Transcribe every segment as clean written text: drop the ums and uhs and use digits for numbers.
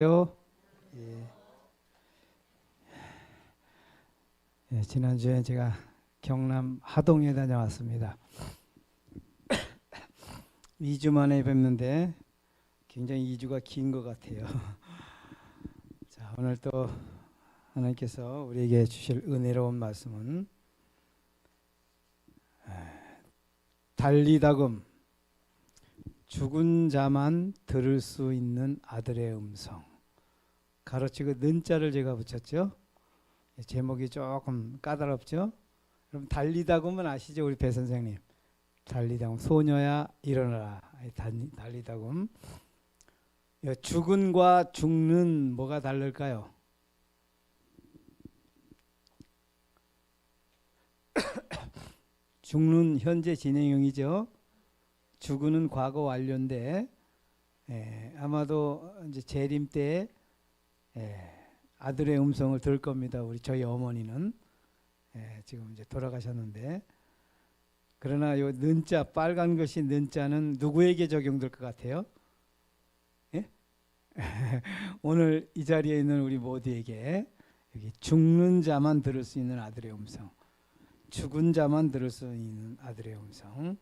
예. 예, 지난주에 제가 경남 하동에 다녀왔습니다. 2주 만에 뵙는데 굉장히 2주가 긴 것 같아요. 자, 오늘 또 하나님께서 우리에게 주실 은혜로운 말씀은 달리다금 죽은 자만 들을 수 있는 아들의 음성. 가로치고 는자를 제가 붙였죠. 제목이 조금 까다롭죠. 그럼 달리다금은 아시죠, 우리 배 선생님? 달리다금 소녀야 일어나라. 달리다금. 죽은과 죽는 뭐가 다를까요? 죽는 현재 진행형이죠. 죽은은 과거 완료인데 아마도 이제 재림 때 아들의 음성을 들을 겁니다. 저희 어머니는 지금 이제 돌아가셨는데, 그러나 요 는자 빨간 것이 는자는 누구에게 적용될 것 같아요? 예? 오늘 이 자리에 있는 우리 모두에게 여기 죽는 자만 들을 수 있는 아들의 음성, 죽은 자만 들을 수 있는 아들의 음성.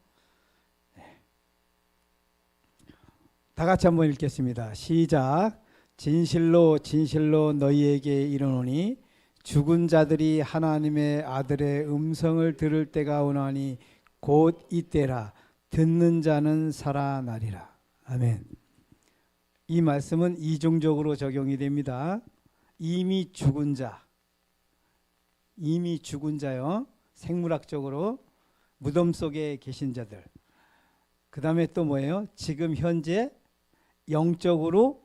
다 같이 한번 읽겠습니다. 시작. 진실로 진실로 너희에게 이르노니 죽은 자들이 하나님의 아들의 음성을 들을 때가 오나니 곧 이때라. 듣는 자는 살아나리라. 아멘. 이 말씀은 이중적으로 적용이 됩니다. 이미 죽은 자요. 생물학적으로 무덤 속에 계신 자들. 그 다음에 또 뭐예요? 지금 현재 영적으로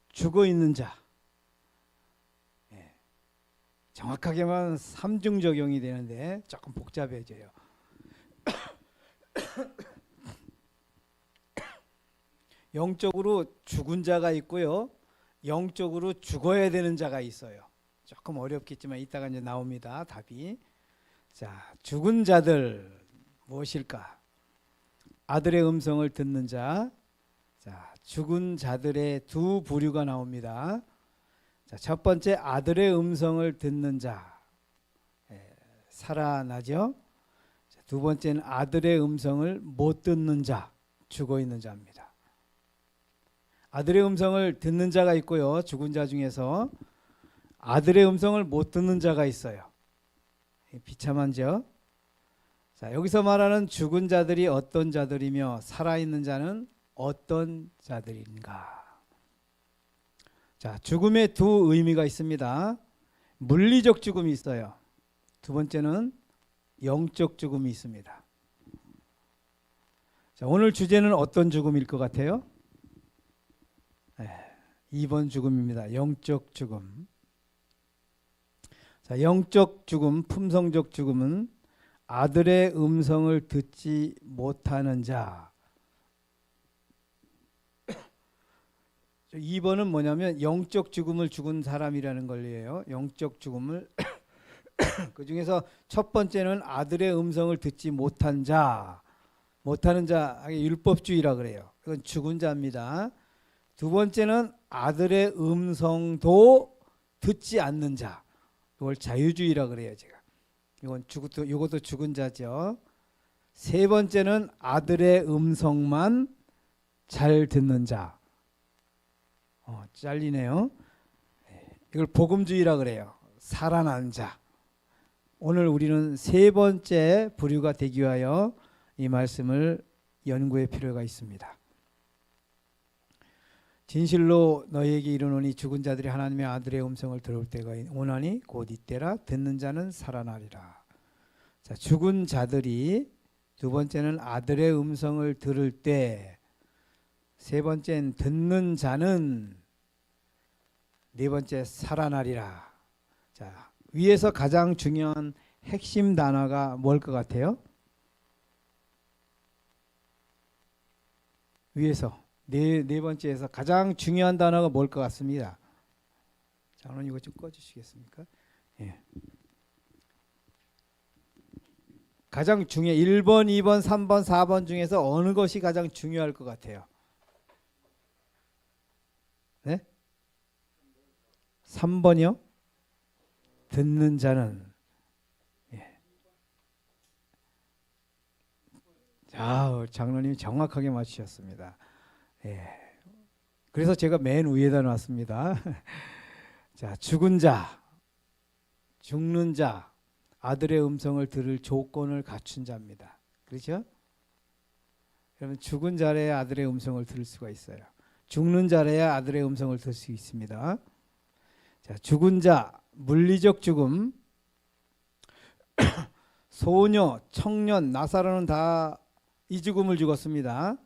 죽어 있는 자. 정확하게 말하면 삼중 적용이 되는데 조금 복잡해져요. 영적으로 죽은 자가 있고요, 영적으로 죽어야 되는 자가 있어요. 조금 어렵겠지만 이따가 이제 나옵니다, 답이. 자, 죽은 자들 무엇일까? 아들의 음성을 듣는 자. 자, 죽은 자들의 두 부류가 나옵니다. 자, 첫 번째 아들의 음성을 듣는 자, 살아나죠. 자, 두 번째는 아들의 음성을 못 듣는 자, 죽어 있는 자입니다. 아들의 음성을 듣는 자가 있고요, 죽은 자 중에서 아들의 음성을 못 듣는 자가 있어요. 비참한죠. 자, 여기서 말하는 죽은 자들이 어떤 자들이며 살아있는 자는 어떤 자들인가? 자, 죽음의 두 의미가 있습니다. 물리적 죽음이 있어요. 두 번째는 영적 죽음이 있습니다. 자, 오늘 주제는 어떤 죽음일 것 같아요? 2번 죽음입니다. 영적 죽음. 자, 영적 죽음, 품성적 죽음은 아들의 음성을 듣지 못하는 자. 2번은 뭐냐면 영적 죽음을 죽은 사람이라는 걸예요. 영적 죽음을 그 중에서 첫 번째는 아들의 음성을 듣지 못한 자, 못하는 자, 율법주의라 그래요. 이건 죽은 자입니다. 두 번째는 아들의 음성도 듣지 않는 자, 이걸 자유주의라 그래요. 제가 이것도 죽은 자죠. 세 번째는 아들의 음성만 잘 듣는 자. 잘리네요. 이걸 복음주의라 그래요. 살아난 자. 오늘 우리는 세 번째 부류가 되기 위하여 이 말씀을 연구할 필요가 있습니다. 진실로 너희에게 이르노니 죽은 자들이 하나님의 아들의 음성을 들을 때가 오나니 곧 이때라. 듣는 자는 살아나리라. 자, 죽은 자들이 두 번째는 아들의 음성을 들을 때, 세 번째는 듣는 자는, 네 번째 살아나리라. 자, 위에서 가장 중요한 핵심 단어가 뭘 것 같아요? 위에서 네 번째에서 가장 중요한 단어가 뭘 것 같습니다. 장로님 이거 좀 꺼주시겠습니까? 예. 가장 1번, 2번, 3번, 4번 중에서 어느 것이 가장 중요할 것 같아요? 네? 3번이요. 듣는 자는. 예. 자, 장로님이 정확하게 맞추셨습니다. 예. 그래서 제가 맨 위에다 놨습니다. 자, 죽은 자, 죽는 자, 아들의 음성을 들을 조건을 갖춘 자입니다. 그렇죠? 그러면 죽은 자래야 아들의 음성을 들을 수가 있어요. 죽는 자래야 아들의 음성을 들을 수 있습니다. 자, 죽은 자, 물리적 죽음, 소녀, 청년, 나사로는 다 이 죽음을 죽었습니다.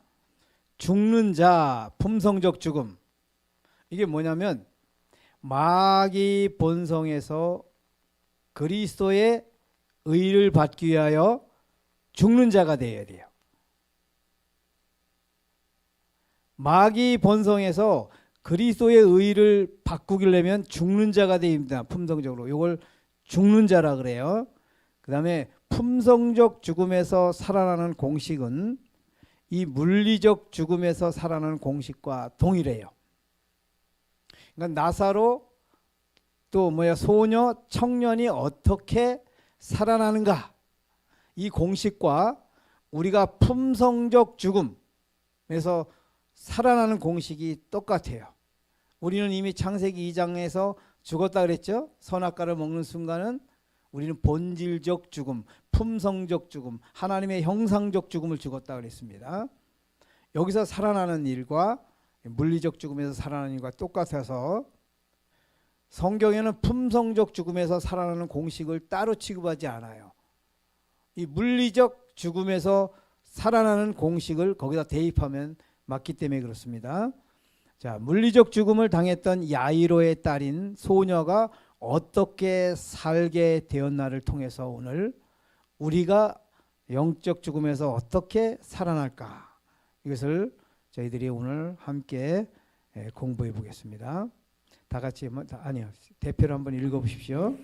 죽는 자, 품성적 죽음. 이게 뭐냐면 마귀 본성에서 그리스도의 의를 받기 위하여 죽는 자가 되어야 돼요. 마귀 본성에서 그리스도의 의를 바꾸려면 죽는 자가 됩니다. 품성적으로. 이걸 죽는 자라 그래요. 그 다음에 품성적 죽음에서 살아나는 공식은 이 물리적 죽음에서 살아나는 공식과 동일해요. 그러니까 나사로 또 소녀, 청년이 어떻게 살아나는가, 이 공식과 우리가 품성적 죽음에서 살아나는 공식이 똑같아요. 우리는 이미 창세기 2장에서 죽었다 그랬죠. 선악과를 먹는 순간은 우리는 본질적 죽음, 품성적 죽음, 하나님의 형상적 죽음을 죽었다 그랬습니다. 여기서 살아나는 일과 물리적 죽음에서 살아나는 일과 똑같아서 성경에는 품성적 죽음에서 살아나는 공식을 따로 취급하지 않아요. 이 물리적 죽음에서 살아나는 공식을 거기다 대입하면 맞기 때문에 그렇습니다. 자, 물리적 죽음을 당했던 야이로의 딸인 소녀가 어떻게 살게 되었나를 통해서 오늘 우리가 영적 죽음에서 어떻게 살아날까, 이것을 저희들이 오늘 함께 공부해 보겠습니다. 다 같이 아니요, 대표로 한번 읽어보십시오.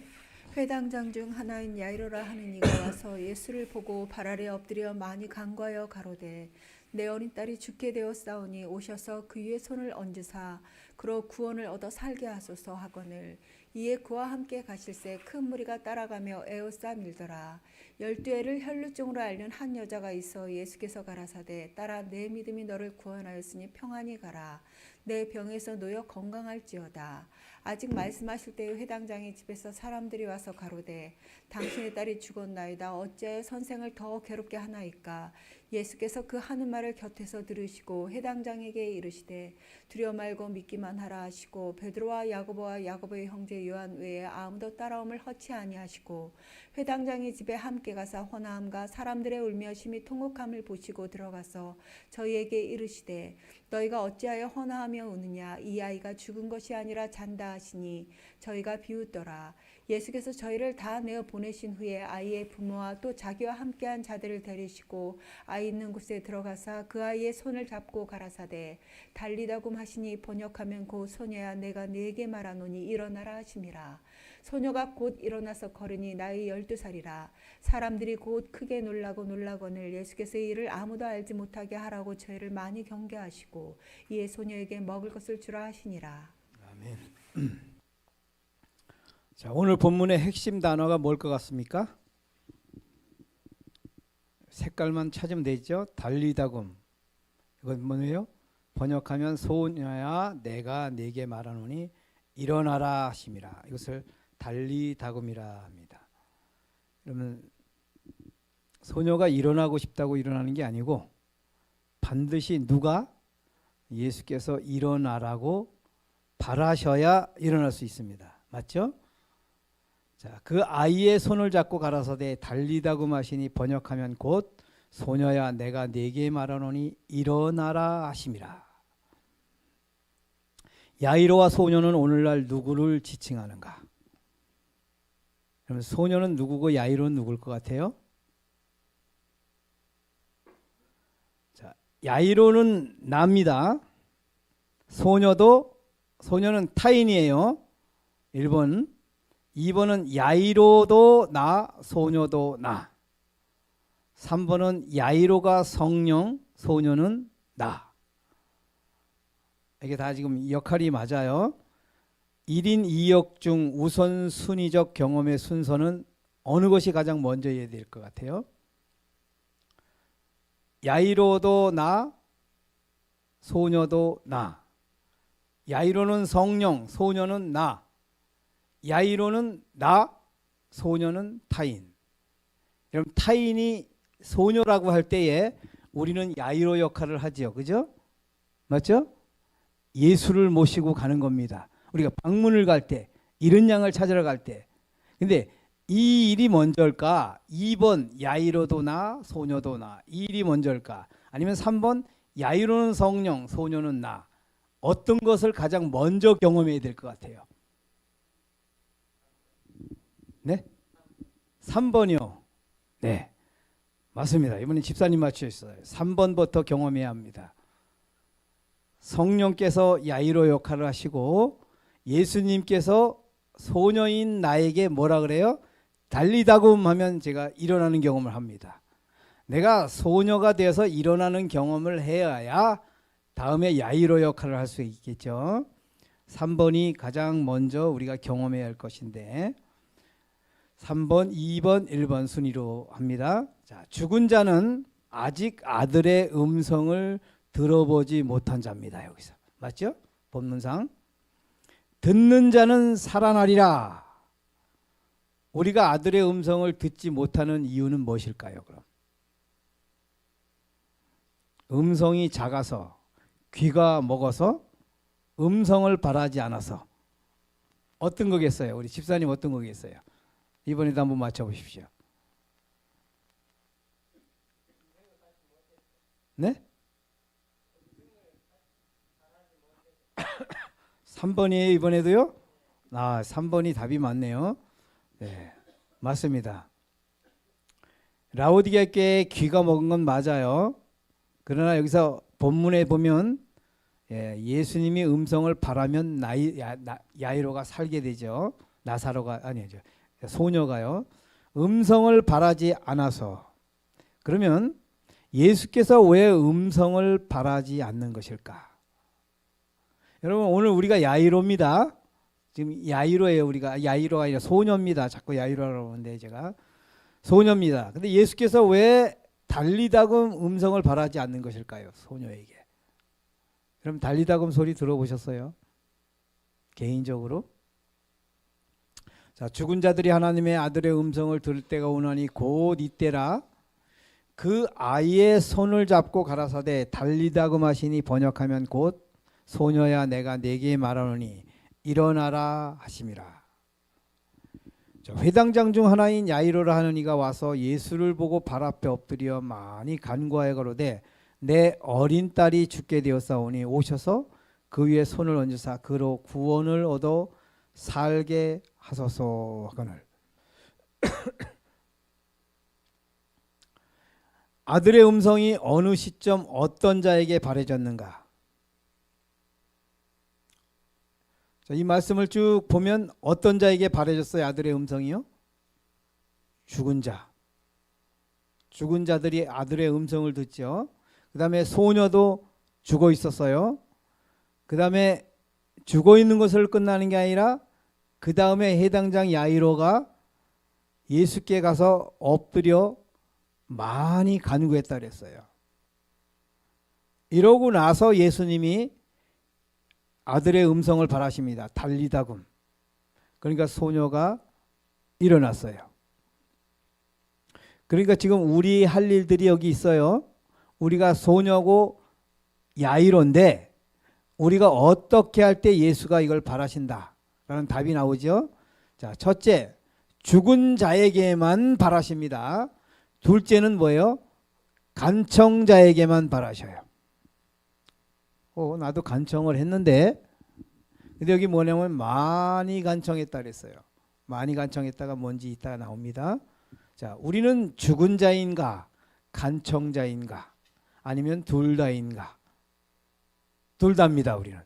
회당장 중 하나인 야이로라 하는 이가 와서 예수를 보고 발 아래 엎드려 많이 간구하여 가로되 내 어린 딸이 죽게 되었사오니 오셔서 그 위에 손을 얹으사 그로 구원을 얻어 살게 하소서 하거늘 이에 그와 함께 가실새 큰 무리가 따라가며 에워싸 밀더라. 12해를 혈루증으로 앓는 한 여자가 있어 예수께서 가라사대 딸아 내 믿음이 너를 구원하였으니 평안히 가라. 내 병에서 놓여 건강할지어다. 아직 말씀하실 때에 회당장의 집에서 사람들이 와서 가로되 당신의 딸이 죽었나이다. 어찌하여 선생을 더 괴롭게 하나이까. 예수께서 그 하는 말을 곁에서 들으시고 회당장에게 이르시되 두려워 말고 믿기만 하라 하시고 베드로와 야고보와 야고보의 형제 요한 외에 아무도 따라옴을 허치 아니하시고 회당장의 집에 함께 가사 혼화함과 사람들의 울며 심히 통곡함을 보시고 들어가서 저희에게 이르시되 너희가 어찌하여 혼화하며 우느냐. 이 아이가 죽은 것이 아니라 잔다 하시니 저희가 비웃더라. 예수께서 저희를 다 내어 보내신 후에 아이의 부모와 또 자기와 함께한 자들을 데리시고 아이 있는 곳에 들어가사 그 아이의 손을 잡고 가라사대 달리다굼 하시니 번역하면 곧 소녀야 내가 네게 말하노니 일어나라 하심이라. 소녀가 곧 일어나서 걸으니 나이 12살이라. 사람들이 곧 크게 놀라거늘 예수께서 이 일을 아무도 알지 못하게 하라고 저희를 많이 경계하시고 이에 소녀에게 먹을 것을 주라 하시니라. 아멘. 자, 오늘 본문의 핵심 단어가 뭘 것 같습니까? 색깔만 찾으면 되죠. 달리다굼. 이건 뭐예요? 번역하면 소녀야 내가 네게 말하노니 일어나라 하심이라. 이것을 달리다굼이라 합니다. 그러면 소녀가 일어나고 싶다고 일어나는 게 아니고 반드시 누가 예수께서 일어나라고 바라셔야 일어날 수 있습니다. 맞죠? 자, 그 아이의 손을 잡고 가라사대 달리다굼 하시니 번역하면 곧 소녀야 내가 네게 말하노니 일어나라 하심이라. 야이로와 소녀는 오늘날 누구를 지칭하는가? 그러면 소녀는 누구고 야이로는 누굴 것 같아요? 자, 야이로는 나입니다. 소녀는 타인이에요. 1번. 2번은 야이로도 나, 소녀도 나. 3번은 야이로가 성령, 소녀는 나. 이게 다 지금 역할이 맞아요. 1인 2역 중 우선순위적 경험의 순서는 어느 것이 가장 먼저여야 될 것 같아요? 야이로도 나, 소녀도 나. 야이로는 성령, 소녀는 나. 야이로는 나, 소녀는 타인. 여러분, 타인이 소녀라고 할 때에 우리는 야이로 역할을 하지요. 그죠? 맞죠? 예수를 모시고 가는 겁니다. 우리가 방문을 갈 때, 이른 양을 찾으러 갈 때. 근데 이 일이 먼저일까? 2번 야이로도 나, 소녀도 나. 이 일이 먼저일까? 아니면 3번 야이로는 성령, 소녀는 나. 어떤 것을 가장 먼저 경험해야 될 것 같아요? 네? 3번이요. 네. 맞습니다. 이번에 집사님 맞추셨어요. 3번부터 경험해야 합니다. 성령께서 야이로 역할을 하시고 예수님께서 소녀인 나에게 뭐라 그래요? 달리다금 하면 제가 일어나는 경험을 합니다. 내가 소녀가 되어서 일어나는 경험을 해야 다음에 야이로 역할을 할 수 있겠죠. 3번이 가장 먼저 우리가 경험해야 할 것인데 3번, 2번, 1번 순위로 합니다. 자, 죽은 자는 아직 아들의 음성을 들어보지 못한 자입니다. 여기서 맞죠? 본문상 듣는 자는 살아나리라. 우리가 아들의 음성을 듣지 못하는 이유는 무엇일까요? 그럼 음성이 작아서, 귀가 먹어서, 음성을 바라지 않아서. 어떤 거겠어요? 우리 집사님 어떤 거겠어요? 이번에도 한번 맞춰보십시오. 네? 3번이에요 이번에도요? 3번이 답이 맞네요. 네, 맞습니다. 라오디게 교회에 귀가 먹은 건 맞아요. 그러나 여기서 본문에 보면 예수님이 음성을 바라면 야이로가 살게 되죠. 나사로가 아니죠. 소녀가요. 음성을 바라지 않아서. 그러면 예수께서 왜 음성을 바라지 않는 것일까? 여러분 오늘 우리가 야이로입니다. 지금 야이로예요. 우리가 야이로가 아니라 소녀입니다. 자꾸 야이로라고 하는데 제가 소녀입니다. 근데 예수께서 왜 달리다금 음성을 바라지 않는 것일까요? 소녀에게. 그럼 달리다금 소리 들어보셨어요? 개인적으로? 자, 죽은 자들이 하나님의 아들의 음성을 들을 때가 오나니 곧 이때라. 그 아이의 손을 잡고 가라사대 달리다금 하시니 번역하면 곧 소녀야 내가 네게 말하노니 일어나라 하심이라. 회당장 중 하나인 야이로라 하는 이가 와서 예수를 보고 발 앞에 엎드려 많이 간구하여 가로되 내 어린 딸이 죽게 되었사오니 오셔서 그 위에 손을 얹으사 그로 구원을 얻어 살게 하소서 하거늘. 아들의 음성이 어느 시점 어떤 자에게 바래졌는가? 자, 이 말씀을 쭉 보면 어떤 자에게 바래졌어요? 아들의 음성이요? 죽은 자. 죽은 자들이 아들의 음성을 듣죠. 그 다음에 소녀도 죽어 있었어요. 그 다음에 죽어 있는 것을 끝나는 게 아니라 그 다음에 해당장 야이로가 예수께 가서 엎드려 많이 간구했다 그랬어요. 이러고 나서 예수님이 아들의 음성을 바라십니다. 달리다금. 그러니까 소녀가 일어났어요. 그러니까 지금 우리 할 일들이 여기 있어요. 우리가 소녀고 야이로인데 우리가 어떻게 할 때 예수가 이걸 바라신다 라는 답이 나오죠. 자, 첫째, 죽은 자에게만 바라십니다. 둘째는 뭐예요? 간청자에게만 바라셔요. 나도 간청을 했는데, 근데 여기 뭐냐면 많이 간청했다 그랬어요. 많이 간청했다가 뭔지 이따가 나옵니다. 자, 우리는 죽은 자인가, 간청자인가, 아니면 둘 다인가? 둘 다입니다. 우리는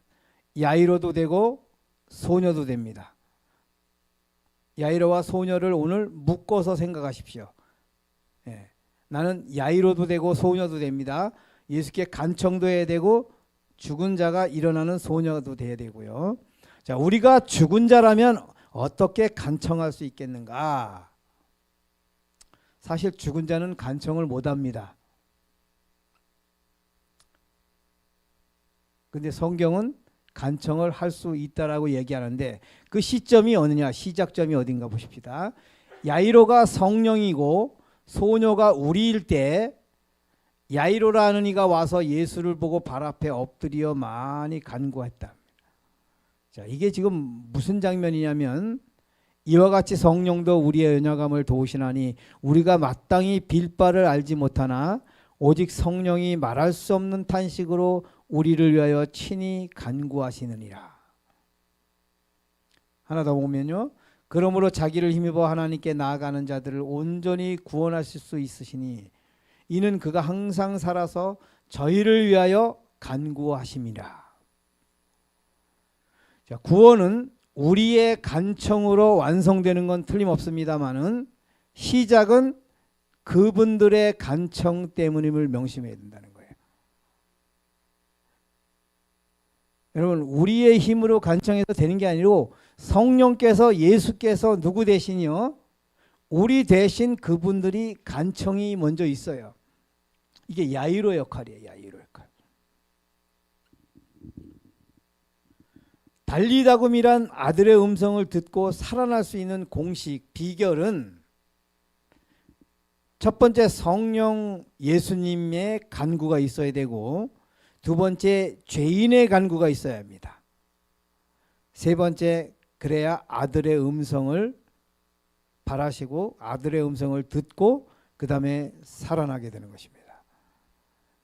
야이로도 되고 소녀도 됩니다. 야이로와 소녀를 오늘 묶어서 생각하십시오. 나는 야이로도 되고 소녀도 됩니다. 예수께 간청도 해야 되고 죽은 자가 일어나는 소녀도 돼야 되고요. 자, 우리가 죽은 자라면 어떻게 간청할 수 있겠는가? 사실 죽은 자는 간청을 못합니다. 근데 성경은 간청을 할 수 있다라고 얘기하는데 그 시점이 어느냐, 시작점이 어딘가 보십시다. 야이로가 성령이고 소녀가 우리일 때 야이로라는 이가 와서 예수를 보고 발 앞에 엎드려 많이 간구했다. 자, 이게 지금 무슨 장면이냐면 이와 같이 성령도 우리의 연약함을 도우시나니 우리가 마땅히 빌 바를 알지 못하나 오직 성령이 말할 수 없는 탄식으로 우리를 위하여 친히 간구하시느니라. 하나 더 보면요. 그러므로 자기를 힘입어 하나님께 나아가는 자들을 온전히 구원하실 수 있으시니 이는 그가 항상 살아서 저희를 위하여 간구하심이라. 자, 구원은 우리의 간청으로 완성되는 건 틀림없습니다만은 시작은 그분들의 간청 때문임을 명심해야 된다는 거예요. 여러분, 우리의 힘으로 간청해서 되는 게 아니고 성령께서 예수께서 누구 대신이요? 우리 대신 그분들이 간청이 먼저 있어요. 이게 야이로 역할이에요. 야이로 역할. 달리다굼이란 아들의 음성을 듣고 살아날 수 있는 공식, 비결은 첫 번째 성령 예수님의 간구가 있어야 되고 두 번째 죄인의 간구가 있어야 합니다. 세 번째 그래야 아들의 음성을 바라시고 아들의 음성을 듣고 그 다음에 살아나게 되는 것입니다.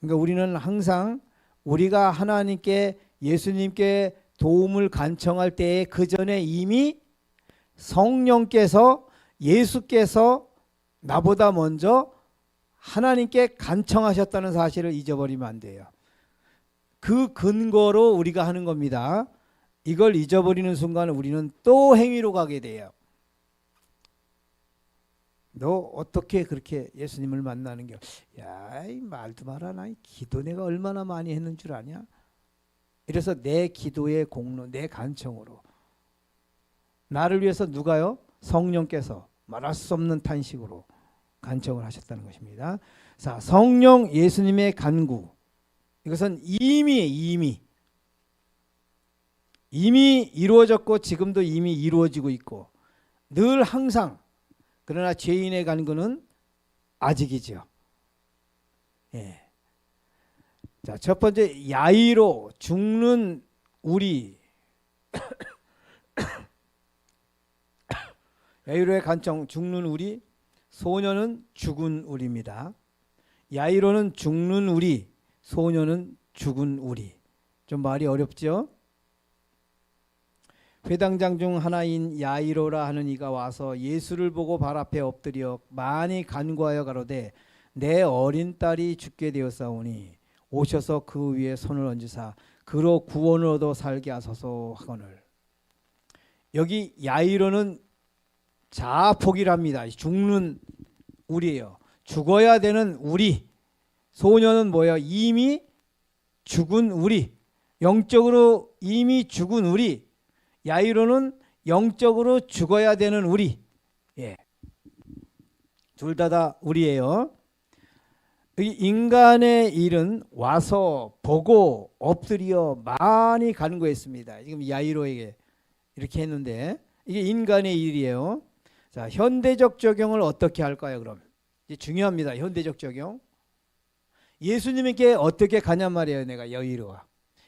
그러니까 우리는 항상 우리가 하나님께 예수님께 도움을 간청할 때에 그 전에 이미 성령께서 예수께서 나보다 먼저 하나님께 간청하셨다는 사실을 잊어버리면 안 돼요. 그 근거로 우리가 하는 겁니다. 이걸 잊어버리는 순간 우리는 또 행위로 가게 돼요. 너 어떻게 그렇게 예수님을 만나는 게? 야, 이 말도 마라. 나 기도 내가 얼마나 많이 했는 줄 아냐? 이래서 내 기도의 공로, 내 간청으로 나를 위해서 누가요? 성령께서 말할 수 없는 탄식으로 간청을 하셨다는 것입니다. 자, 성령 예수님의 간구, 이것은 이미 이루어졌고 지금도 이미 이루어지고 있고 늘 항상. 그러나 죄인의 간구는 아직이죠. 예. 자, 첫 번째 야이로 죽는 우리. 야이로의 간청 죽는 우리, 소녀는 죽은 우리입니다. 야이로는 죽는 우리, 소녀는 죽은 우리. 좀 말이 어렵죠? 회당장 중 하나인 야이로라 하는 이가 와서 예수를 보고 발 앞에 엎드려 많이 간구하여 가로되 내 어린 딸이 죽게 되었사오니 오셔서 그 위에 손을 얹으사 그로 구원을 얻어 살게 하소서 하거늘. 여기 야이로는 자아폭이랍니다. 죽는 우리예요. 죽어야 되는 우리. 소녀는 뭐예요? 이미 죽은 우리. 영적으로 이미 죽은 우리. 야이로는 영적으로 죽어야 되는 우리. 예. 둘 다 우리예요. 이 인간의 일은 와서 보고 엎드려 많이 간구했습니다. 지금 야이로에게 이렇게 했는데 이게 인간의 일이에요. 자, 현대적 적용을 어떻게 할까요? 그럼 이제 중요합니다. 현대적 적용. 예수님께 어떻게 가냔 말이에요. 내가 야이로와.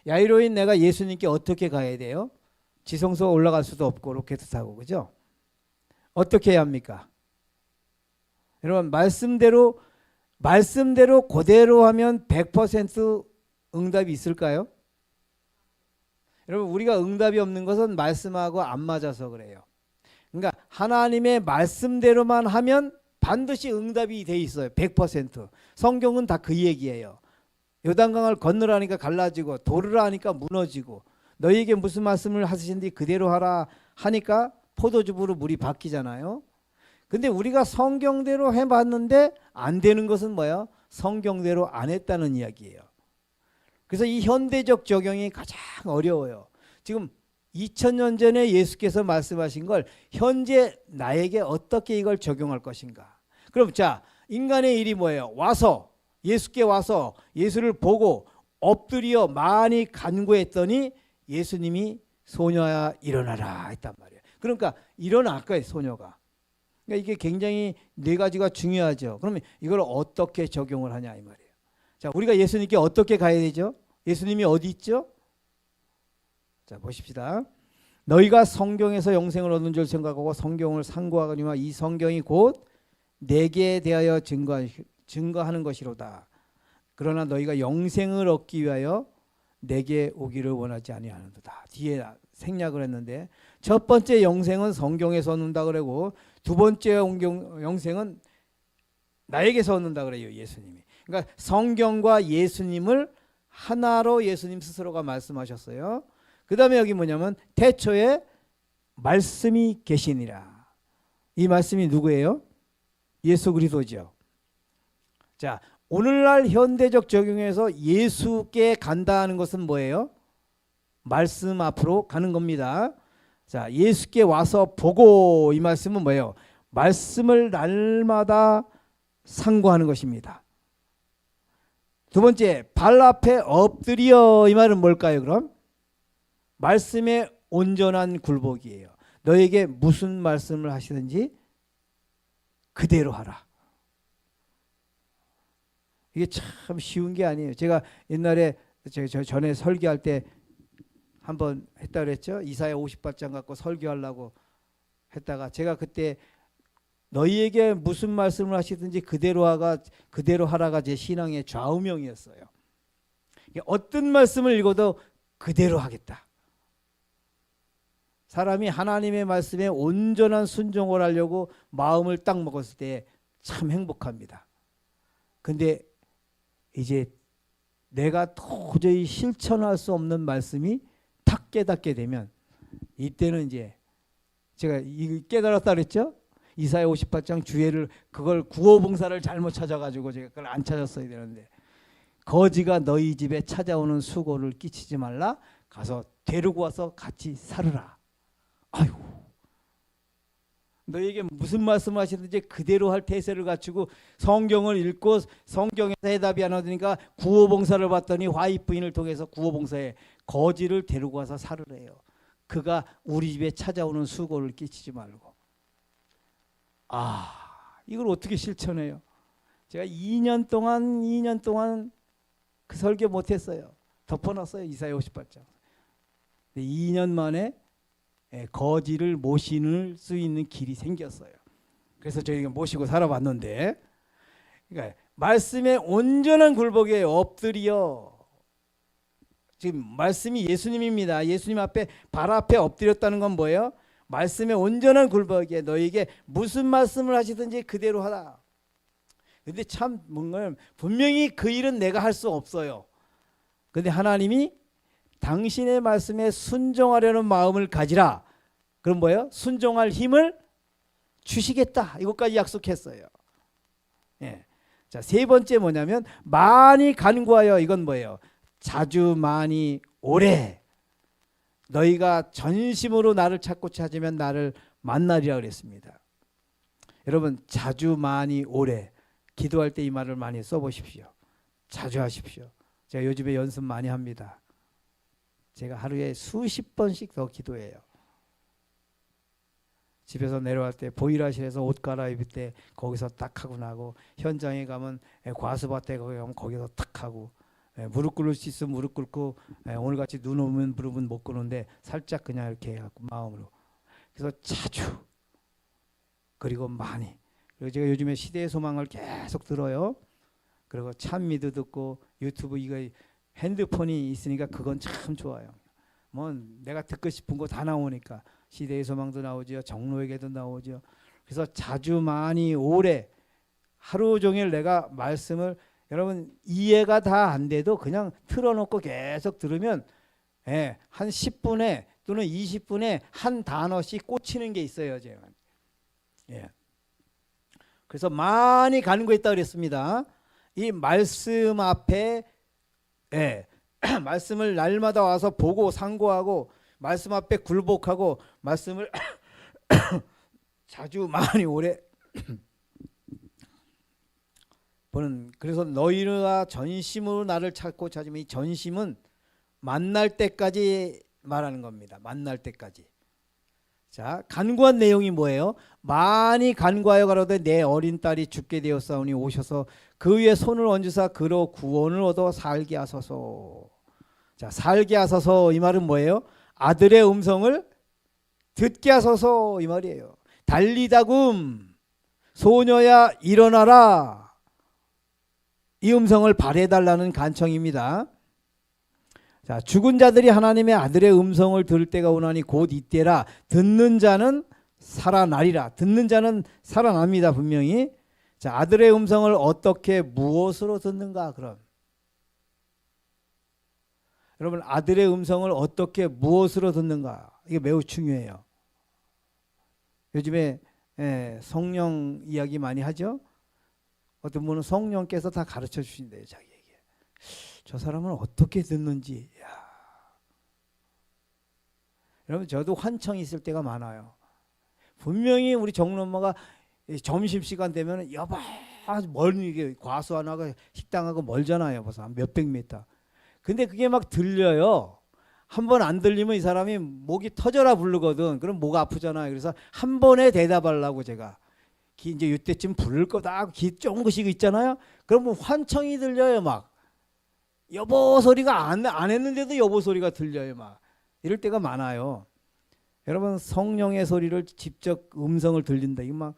야이로인 내가 예수님께 어떻게 가야 돼요? 지성소 올라갈 수도 없고 로켓 타고, 그죠? 어떻게 해야 합니까? 여러분, 말씀대로 그대로 하면 100% 응답이 있을까요? 여러분, 우리가 응답이 없는 것은 말씀하고 안 맞아서 그래요. 그러니까 하나님의 말씀대로만 하면 반드시 응답이 돼 있어요. 100%. 성경은 다 그 얘기예요. 요단강을 건너라니까 갈라지고 도르라 하니까 무너지고 너희에게 무슨 말씀을 하시는지 그대로 하라 하니까 포도즙으로 물이 바뀌잖아요. 근데 우리가 성경대로 해봤는데 안 되는 것은 뭐예요? 성경대로 안 했다는 이야기예요. 그래서 이 현대적 적용이 가장 어려워요. 지금 2000년 전에 예수께서 말씀하신 걸 현재 나에게 어떻게 이걸 적용할 것인가. 그럼 자, 인간의 일이 뭐예요? 와서 예수께 와서 예수를 보고 엎드려 많이 간구했더니 예수님이 소녀야 일어나라 했단 말이에요. 그러니까 일어날까요, 소녀가. 그러니까 이게 굉장히 네 가지가 중요하죠. 그러면 이걸 어떻게 적용을 하냐 이 말이에요. 자, 우리가 예수님께 어떻게 가야 되죠? 예수님이 어디 있죠? 자, 보십시다. 너희가 성경에서 영생을 얻는 줄 생각하고 성경을 상고하거니와 이 성경이 곧 내게 대하여 증거하는 것이로다. 그러나 너희가 영생을 얻기 위하여 내게 오기를 원하지 아니하는도다. 뒤에 생략을 했는데 첫 번째 영생은 성경에서 얻는다 그러고 두 번째 영생은 나에게서 얻는다 그래요, 예수님이. 그러니까 성경과 예수님을 하나로 예수님 스스로가 말씀하셨어요. 그 다음에 여기 뭐냐면 태초에 말씀이 계시니라. 이 말씀이 누구예요? 예수 그리스도죠. 자, 오늘날 현대적 적용에서 예수께 간다 하는 것은 뭐예요? 말씀 앞으로 가는 겁니다. 자, 예수께 와서 보고 이 말씀은 뭐예요? 말씀을 날마다 상고하는 것입니다. 두 번째, 발 앞에 엎드려 이 말은 뭘까요, 그럼? 말씀의 온전한 굴복이에요. 너에게 무슨 말씀을 하시든지 그대로 하라. 이게 참 쉬운 게 아니에요. 제가 옛날에 저 전에 설교할 때 한번 했다 그랬죠. 이사야 58장 갖고 설교하려고 했다가 제가 그때 너희에게 무슨 말씀을 하시든지 그대로 하라가 제 신앙의 좌우명이었어요. 어떤 말씀을 읽어도 그대로 하겠다. 사람이 하나님의 말씀에 온전한 순종을 하려고 마음을 딱 먹었을 때 참 행복합니다. 근데 이제 내가 도저히 실천할 수 없는 말씀이 탁 깨닫게 되면 이때는 이제 제가 깨달았다 그랬죠. 이사야 58장 주예를 그걸 구호봉사를 잘못 찾아가지고 제가 그걸 안 찾았어야 되는데 거지가 너희 집에 찾아오는 수고를 끼치지 말라. 가서 데리고 와서 같이 살으라. 아이고, 너희에게 무슨 말씀을 하시든지 그대로 할 태세를 갖추고 성경을 읽고 성경에서 해답이 안 얻으니까 구호봉사를 받더니 와이프인을 통해서 구호봉사에 거지를 데리고 와서 살으래요. 그가 우리 집에 찾아오는 수고를 끼치지 말고. 이걸 어떻게 실천해요? 제가 2년 동안 그 설교 못했어요. 덮어놨어요. 이사야 58장. 2년 만에 거지를 모실 수 있는 길이 생겼어요. 그래서 저희가 모시고 살아봤는데, 그러니까 말씀에 온전한 굴복에 엎드려. 지금 말씀이 예수님입니다. 예수님 앞에 발 앞에 엎드렸다는 건 뭐예요? 말씀에 온전한 굴복에 너에게 무슨 말씀을 하시든지 그대로 하라. 근데 참 뭔가 분명히 그 일은 내가 할 수 없어요. 근데 하나님이 당신의 말씀에 순종하려는 마음을 가지라. 그럼 뭐예요? 순종할 힘을 주시겠다. 이것까지 약속했어요. 예. 자, 세 번째 뭐냐면 많이 간구하여. 이건 뭐예요? 자주 많이 오래. 너희가 전심으로 나를 찾고 찾으면 나를 만나리라 그랬습니다. 여러분, 자주 많이 오래. 기도할 때 이 말을 많이 써보십시오. 자주 하십시오. 제가 요즘에 연습 많이 합니다. 제가 하루에 수십 번씩 더 기도해요. 집에서 내려갈 때 보일러실에서 옷 갈아입을 때 거기서 딱 하고 나고, 현장에 가면 과수밭에 가면 거기서 딱 하고, 무릎 꿇을 수 있으면 무릎 꿇고, 오늘같이 눈 오면 무릎은 못 꿇는데 살짝 그냥 이렇게 해갖고 마음으로. 그래서 자주, 그리고 많이. 그리고 제가 요즘에 시대의 소망을 계속 들어요. 그리고 찬미도 듣고 유튜브 이거 핸드폰이 있으니까 그건 참 좋아요. 뭐 내가 듣고 싶은 거 다 나오니까 시대의 소망도 나오죠. 정로에게도 나오죠. 그래서 자주 많이 오래 하루 종일 내가 말씀을, 여러분 이해가 다 안 돼도 그냥 틀어놓고 계속 들으면 한 10분에 또는 20분에 한 단어씩 꽂히는 게 있어요. 제가. 그래서 많이 간구했다 그랬습니다. 이 말씀 앞에 말씀을 날마다 와서 보고 상고하고, 말씀 앞에 굴복하고 말씀을 자주 많이 오래 보는. 그래서 너희가 전심으로 나를 찾고 찾으면, 이 전심은 만날 때까지 말하는 겁니다. 만날 때까지. 자, 간구한 내용이 뭐예요? 많이 간구하여 가로되 내 어린 딸이 죽게 되었사오니 오셔서 그 위에 손을 얹으사 그로 구원을 얻어 살게 하소서. 자, 살게 하소서 이 말은 뭐예요? 아들의 음성을 듣게 하소서 이 말이에요. 달리다금 소녀야 일어나라, 이 음성을 발해달라는 간청입니다. 자, 죽은 자들이 하나님의 아들의 음성을 들을 때가 오나니 곧 이때라. 듣는 자는 살아나리라. 듣는 자는 살아납니다, 분명히. 자, 아들의 음성을 어떻게 무엇으로 듣는가? 그럼 여러분, 아들의 음성을 어떻게 무엇으로 듣는가? 이게 매우 중요해요. 요즘에 성령 이야기 많이 하죠. 어떤 분은 성령께서 다 가르쳐 주신대요, 자기에게. 저 사람은 어떻게 듣는지. 야. 여러분, 저도 환청이 있을 때가 많아요. 분명히 우리 정론 엄마가 점심시간 되면 여봐 멀리, 이게 과수 하나가 식당하고 멀잖아요. 벌써 몇백 미터. 근데 그게 막 들려요. 한 번 안 들리면 이 사람이 목이 터져라 부르거든. 그럼 목 아프잖아요. 그래서 한 번에 대답하려고 제가 이제 이때쯤 부를 거다 귀 쫑긋이 있잖아요. 그러면 환청이 들려요. 막 여보 소리가 안 했는데도 여보 소리가 들려요. 막 이럴 때가 많아요. 여러분, 성령의 소리를 직접 음성을 들린다. 이거 막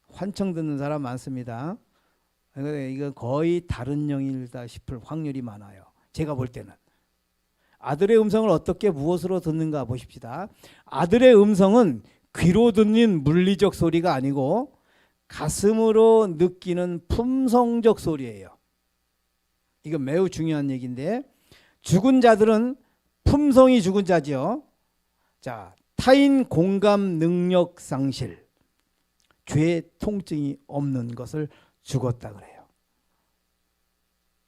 환청 듣는 사람 많습니다. 이건 거의 다른 영이다 싶을 확률이 많아요. 제가 볼 때는. 아들의 음성을 어떻게 무엇으로 듣는가 보십시다. 아들의 음성은 귀로 듣는 물리적 소리가 아니고 가슴으로 느끼는 품성적 소리예요. 이거 매우 중요한 얘기인데, 죽은 자들은 품성이 죽은 자지요. 자, 타인 공감 능력 상실, 죄 통증이 없는 것을 죽었다 그래요.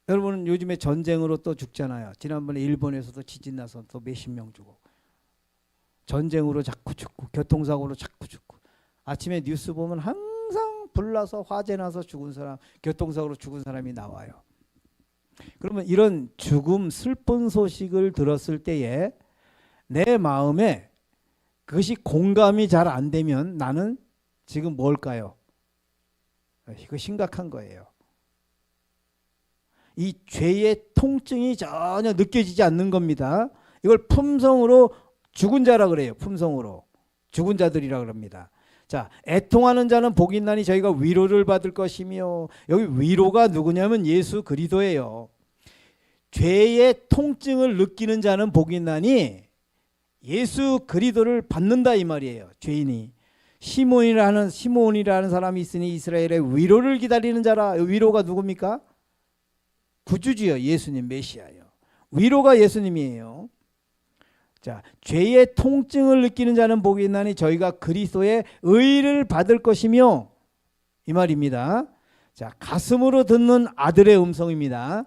여러분은 요즘에 전쟁으로 또 죽잖아요. 지난번에 일본에서도 지진 나서 또 몇십 명 죽고, 전쟁으로 자꾸 죽고, 교통사고로 자꾸 죽고. 아침에 뉴스 보면 항상 불나서 화재 나서 죽은 사람, 교통사고로 죽은 사람이 나와요. 그러면 이런 죽음, 슬픈 소식을 들었을 때에 내 마음에 그것이 공감이 잘 안 되면 나는 지금 뭘까요? 이거 심각한 거예요. 이 죄의 통증이 전혀 느껴지지 않는 겁니다. 이걸 품성으로 죽은 자라 그래요. 품성으로 죽은 자들이라 그럽니다. 자, 애통하는 자는 복이 있나니 저희가 위로를 받을 것이며, 여기 위로가 누구냐면 예수 그리스도예요. 죄의 통증을 느끼는 자는 복이 있나니 예수 그리스도를 받는다 이 말이에요. 죄인이. 시몬이라는 사람이 있으니 이스라엘의 위로를 기다리는 자라. 위로가 누굽니까? 구주지요. 예수님, 메시아요. 위로가 예수님이에요. 자, 죄의 통증을 느끼는 자는 복이 있나니 저희가 그리스도의 의를 받을 것이며, 이 말입니다. 자, 가슴으로 듣는 아들의 음성입니다.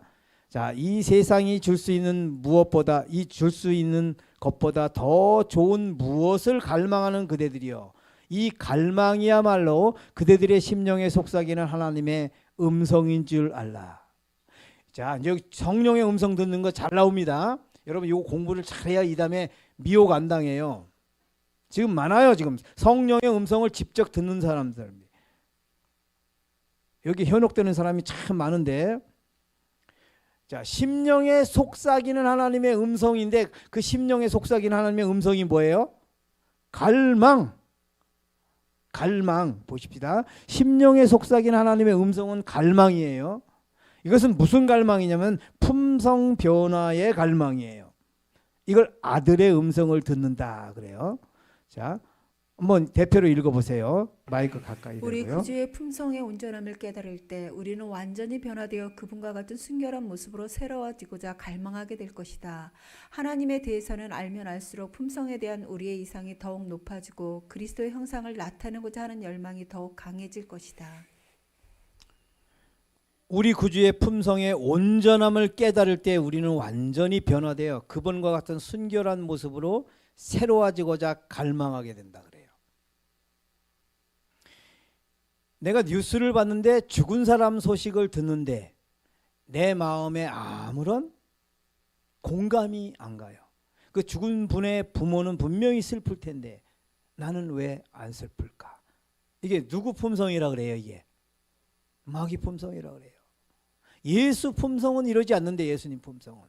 자, 이 세상이 줄 수 있는 무엇보다, 이 줄 수 있는 것보다 더 좋은 무엇을 갈망하는 그대들이요, 이 갈망이야말로 그대들의 심령에 속삭이는 하나님의 음성인 줄 알라. 자, 이제 성령의 음성 듣는 거 잘 나옵니다. 여러분, 이거 공부를 잘해야 이 다음에 미혹 안 당해요. 지금 많아요. 지금 성령의 음성을 직접 듣는 사람들, 여기 현혹되는 사람이 참 많은데, 자, 심령에 속삭이는 하나님의 음성인데, 그 심령에 속삭이는 하나님의 음성이 뭐예요? 갈망 보십시다. 심령에 속삭이는 하나님의 음성은 갈망이에요. 이것은 무슨 갈망이냐면 품성 변화의 갈망이에요. 이걸 아들의 음성을 듣는다 그래요. 자, 한번 대표로 읽어보세요. 마이크 가까이 우리 대고요. 구주의 품성의 온전함을 깨달을 때 우리는 완전히 변화되어 그분과 같은 순결한 모습으로 새로워지고자 갈망하게 될 것이다. 하나님에 대해서는 알면 알수록 품성에 대한 우리의 이상이 더욱 높아지고 그리스도의 형상을 나타내고자 하는 열망이 더욱 강해질 것이다. 우리 구주의 품성의 온전함을 깨달을 때 우리는 완전히 변화되어 그분과 같은 순결한 모습으로 새로워지고자 갈망하게 된다 그래요. 내가 뉴스를 봤는데 죽은 사람 소식을 듣는데 내 마음에 아무런 공감이 안 가요. 그 죽은 분의 부모는 분명히 슬플 텐데 나는 왜 안 슬플까? 이게 누구 품성이라 그래요? 이게 마귀 품성이라 그래요. 예수 품성은 이러지 않는데, 예수님 품성은.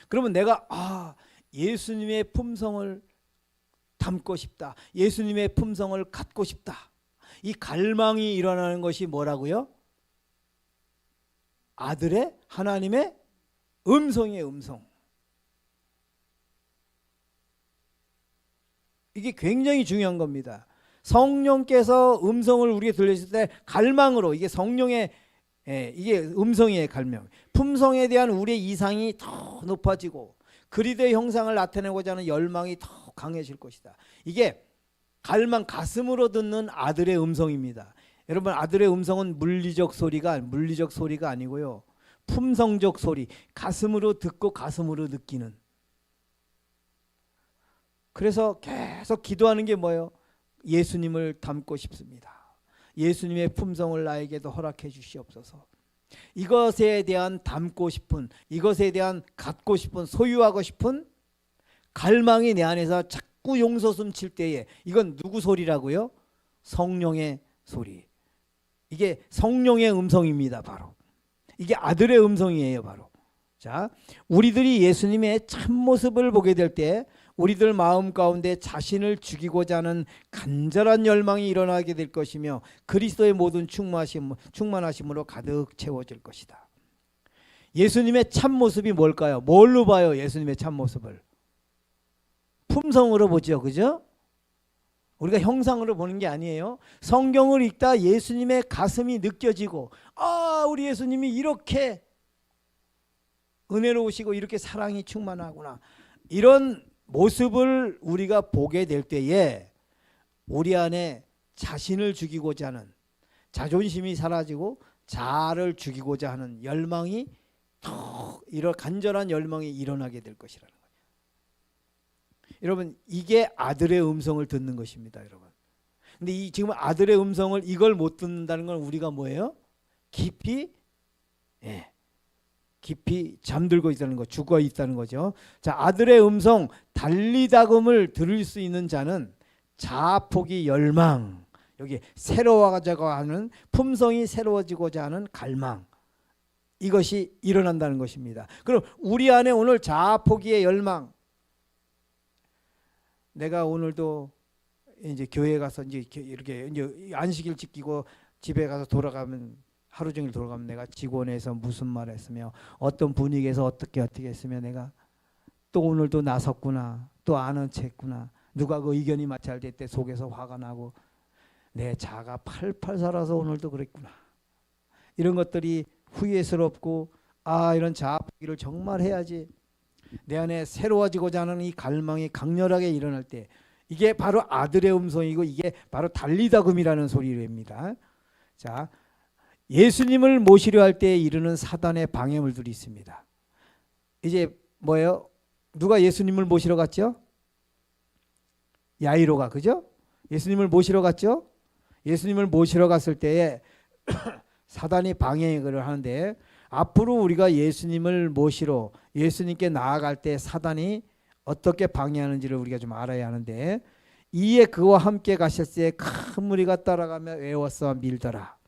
그러면 내가 예수님의 품성을 담고 싶다, 예수님의 품성을 갖고 싶다, 이 갈망이 일어나는 것이 뭐라고요? 아들의, 하나님의 음성이에요. 음성. 이게 굉장히 중요한 겁니다. 성령께서 음성을 우리에게 들려주실 때 갈망으로, 이게 성령의 이게 음성이에요. 갈망. 품성에 대한 우리의 이상이 더 높아지고 그리스도의 형상을 나타내고자 하는 열망이 더 강해질 것이다. 이게 갈망, 가슴으로 듣는 아들의 음성입니다. 여러분, 아들의 음성은 물리적 소리가 아니고요, 품성적 소리, 가슴으로 듣고 가슴으로 느끼는. 그래서 계속 기도하는 게 뭐예요? 예수님을 닮고 싶습니다. 예수님의 품성을 나에게도 허락해 주시옵소서. 이것에 대한 닮고 싶은, 이것에 대한 갖고 싶은, 소유하고 싶은 갈망이 내 안에서 자꾸 용솟음 칠 때에, 이건 누구 소리라고요? 성령의 소리. 이게 성령의 음성입니다. 바로 이게 아들의 음성이에요. 바로. 자, 우리들이 예수님의 참모습을 보게 될 때 우리들 마음 가운데 자신을 죽이고자 하는 간절한 열망이 일어나게 될 것이며 그리스도의 모든 충만하심으로 가득 채워질 것이다. 예수님의 참모습이 뭘까요? 뭘로 봐요? 예수님의 참모습을 품성으로 보죠. 그죠? 우리가 형상으로 보는 게 아니에요. 성경을 읽다 예수님의 가슴이 느껴지고, 우리 예수님이 이렇게 은혜로우시고 이렇게 사랑이 충만하구나, 이런 모습을 우리가 보게 될 때에 우리 안에 자신을 죽이고자 하는, 자존심이 사라지고 자아를 죽이고자 하는 열망이 이런 간절한 열망이 일어나게 될 것이라는 거예요. 여러분, 이게 아들의 음성을 듣는 것입니다. 여러분, 근데 지금 아들의 음성을, 이걸 못 듣는다는 건 우리가 뭐예요? 깊이 잠들고 있다는 거, 죽어 있다는 거죠. 자, 아들의 음성, 달리다금을 들을 수 있는 자는 자아포기 열망, 여기 새로워지고자 하는, 품성이 새로워지고자 하는 갈망, 이것이 일어난다는 것입니다. 그럼 우리 안에 오늘 자아포기의 열망, 내가 오늘도 이제 교회 가서 이제 이렇게 이제 안식일 지키고 집에 가서 돌아가면, 하루 종일 돌아가면 내가 직원에서 무슨 말 했으며 어떤 분위기에서 어떻게 했으며 내가 또 오늘도 나섰구나, 또 아는 체 했구나, 누가 그 의견이 맞지 않을 때 속에서 화가 나고 내 자가 팔팔 살아서 오늘도 그랬구나, 이런 것들이 후회스럽고, 이런 자아포기를 정말 해야지, 내 안에 새로워지고자 하는 이 갈망이 강렬하게 일어날 때, 이게 바로 아들의 음성이고 이게 바로 달리다금이라는 소리입니다. 자, 예수님을 모시려 할 때 이르는 사단의 방해물들이 있습니다. 이제 뭐예요? 누가 예수님을 모시러 갔죠? 야이로가, 그죠? 예수님을 모시러 갔죠? 예수님을 모시러 갔을 때에 사단이 방해를 하는데, 앞으로 우리가 예수님을 모시러 예수님께 나아갈 때 사단이 어떻게 방해하는지를 우리가 좀 알아야 하는데, 이에 그와 함께 가셨을 때 큰 무리가 따라가며 외워서 밀더라.